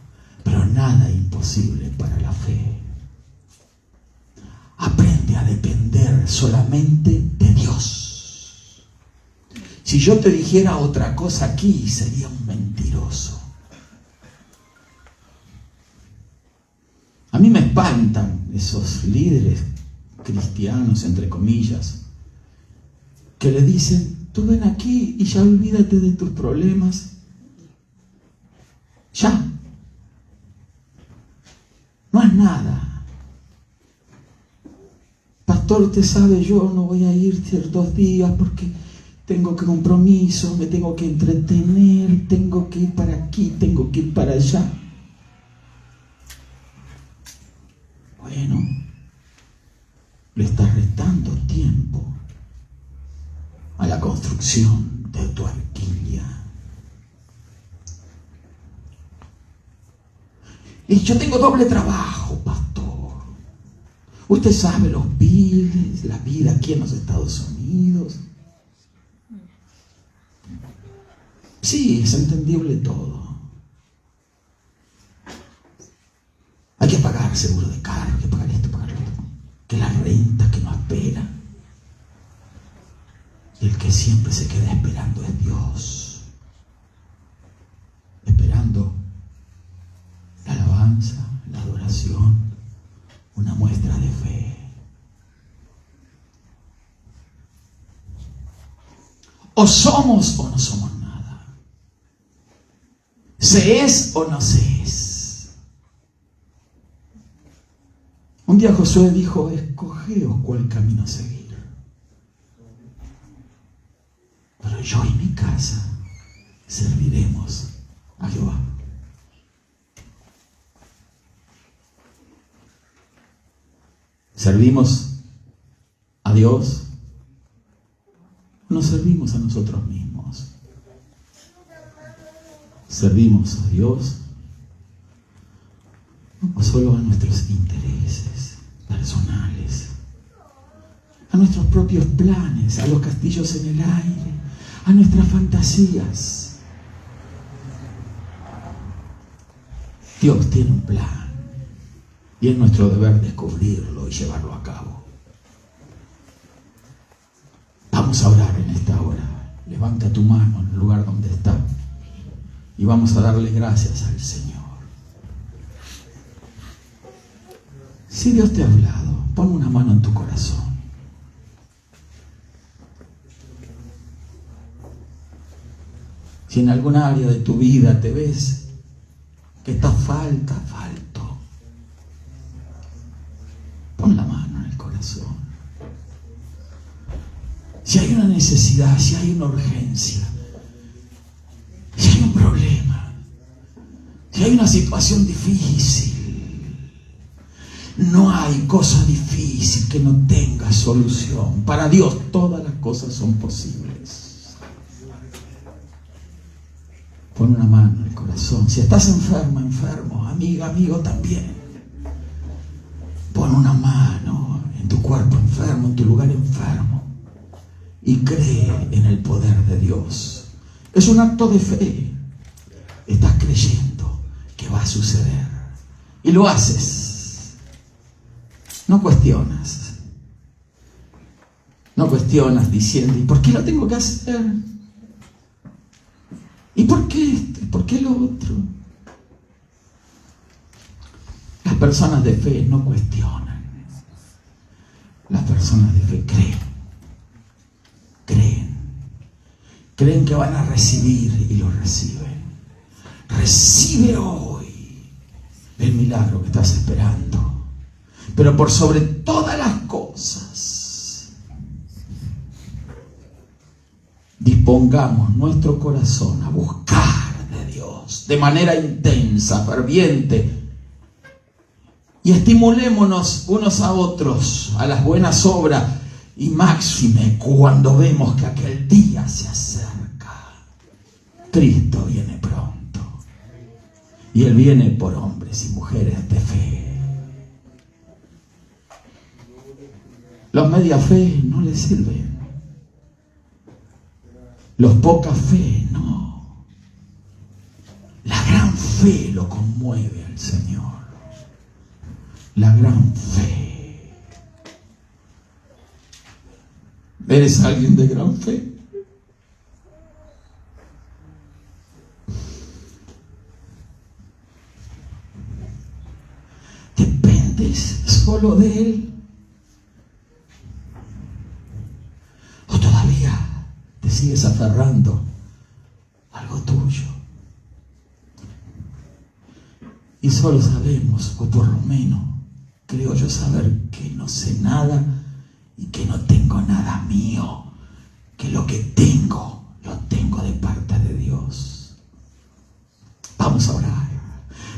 Pero nada es imposible para la fe. Aprende a depender solamente de Dios. Si yo te dijera otra cosa aquí, sería un mentiroso. A mí me espantan esos líderes cristianos, entre comillas, que le dicen: tú ven aquí y ya olvídate de tus problemas. Ya. No es nada. Pastor, usted sabe, yo no voy a ir ciertos días porque tengo que compromisos, me tengo que entretener, tengo que ir para aquí, tengo que ir para allá. Bueno, le estás restando tiempo a la construcción de tu arquilla. Y yo tengo doble trabajo, pastor. Usted sabe los biles, la vida aquí en los Estados Unidos. Sí, es entendible todo. Hay que pagar seguro de carro, hay que pagar esto, pagar lo otro. Que la renta que nos espera. Y el que siempre se queda esperando es Dios. Esperando la alabanza, la adoración, una muestra de fe. O somos o no somos nada. Se es o no se es. Un día Josué dijo: escogeos cuál camino seguir. Pero yo y mi casa serviremos a Jehová. ¿Servimos a Dios? ¿Nos servimos a nosotros mismos? ¿Servimos a Dios? ¿O solo a nuestros intereses personales? A nuestros propios planes, a los castillos en el aire, a nuestras fantasías. Dios tiene un plan y es nuestro deber descubrirlo y llevarlo a cabo. Vamos a orar en esta hora. Levanta tu mano en el lugar donde está y vamos a darle gracias al Señor. Si Dios te ha hablado, pon una mano en tu corazón. Si en alguna área de tu vida te ves que estás falto, pon la mano en el corazón. Si hay una necesidad, si hay una urgencia, si hay un problema, si hay una situación difícil, no hay cosa difícil que no tenga solución. Para Dios todas las cosas son posibles. Pon una mano en el corazón. Si estás enfermo, amiga, amigo también. Pon una mano en tu cuerpo enfermo, en tu lugar enfermo. Y cree en el poder de Dios. Es un acto de fe. Estás creyendo que va a suceder. Y lo haces. No cuestionas. No cuestionas diciendo, ¿y por qué lo tengo que hacer? ¿Y por qué esto? ¿Y por qué lo otro? Las personas de fe no cuestionan. Las personas de fe creen. Creen. Creen que van a recibir y lo reciben. Recibe hoy el milagro que estás esperando. Pero por sobre todas las cosas, dispongamos nuestro corazón a buscar de Dios de manera intensa, ferviente, y estimulémonos unos a otros a las buenas obras, y máxime cuando vemos que aquel día se acerca. Cristo viene pronto, y Él viene por hombres y mujeres de fe. Los media fe no les sirven. Los poca fe, no. La gran fe lo conmueve al Señor. La gran fe. ¿Eres alguien de gran fe? ¿Dependes solo de Él? ¿O todavía te sigues aferrando a algo tuyo? Y solo sabemos, o por lo menos creo yo saber, que no sé nada y que no tengo nada mío, que lo que tengo, lo tengo de parte de Dios. Vamos a orar.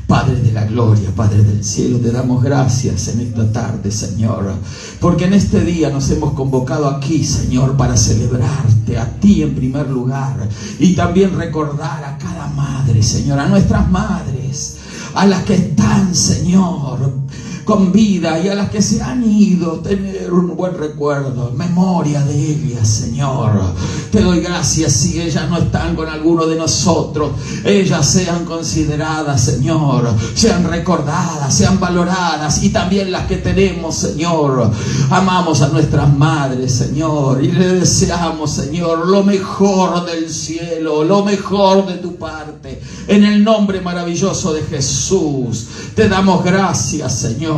Padre de la gloria, Padre del cielo, te damos gracias en esta tarde, Señor, porque en este día nos hemos convocado aquí, Señor, para celebrarte a ti en primer lugar, y también recordar a cada madre, Señor, a nuestras madres, a las que están, Señor, con vida, y a las que se han ido, tener un buen recuerdo, memoria de ellas, Señor. Te doy gracias si ellas no están con alguno de nosotros. Ellas sean consideradas, Señor, sean recordadas, sean valoradas, y también las que tenemos, Señor. Amamos a nuestras madres, Señor, y le deseamos, Señor, lo mejor del cielo, lo mejor de tu parte. En el nombre maravilloso de Jesús, te damos gracias, Señor.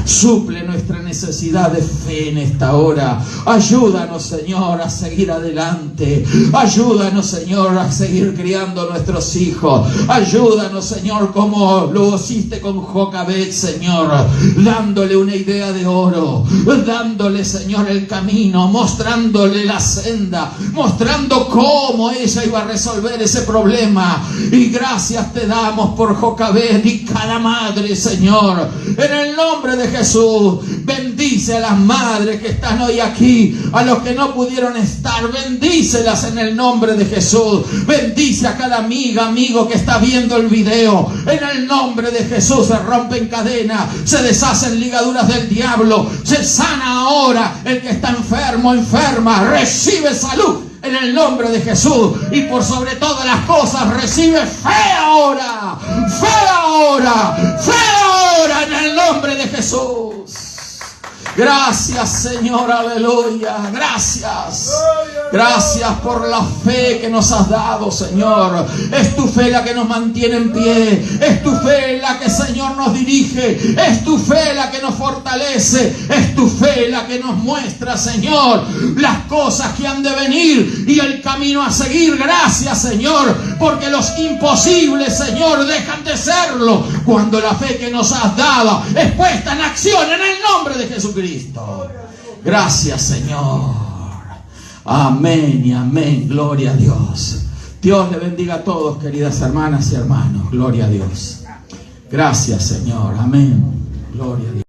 Suple nuestra necesidad de fe en esta hora. Ayúdanos, Señor, a seguir adelante. Ayúdanos, Señor, a seguir criando a nuestros hijos. Ayúdanos, Señor, como lo hiciste con Jocabed, Señor, dándole una idea de oro, dándole, Señor, el camino, mostrándole la senda, mostrando cómo ella iba a resolver ese problema. Y gracias te damos por Jocabed y cada madre, Señor. En el nombre de Jesús, bendice a las madres que están hoy aquí, a los que no pudieron estar, bendícelas en el nombre de Jesús. Bendice a cada amiga, amigo que está viendo el video. En el nombre de Jesús se rompen cadenas, se deshacen ligaduras del diablo, se sana ahora el que está enfermo, enferma, recibe salud en el nombre de Jesús, y por sobre todas las cosas recibe fe ahora, fe ahora, fe ahora en el nombre de Jesús. Gracias, Señor, aleluya. Gracias. Gracias por la fe que nos has dado, Señor. Es tu fe la que nos mantiene en pie. Es tu fe la que, Señor, nos dirige. Es tu fe la que nos fortalece. Es tu fe la que nos muestra, Señor, las cosas que han de venir y el camino a seguir. Gracias, Señor, porque los imposibles, Señor, dejan de serlo cuando la fe que nos has dado es puesta en acción en el nombre de Jesucristo. Gracias, Señor. Amén y amén. Gloria a Dios. Dios le bendiga a todos, queridas hermanas y hermanos. Gloria a Dios. Gracias, Señor. Amén. Gloria a Dios.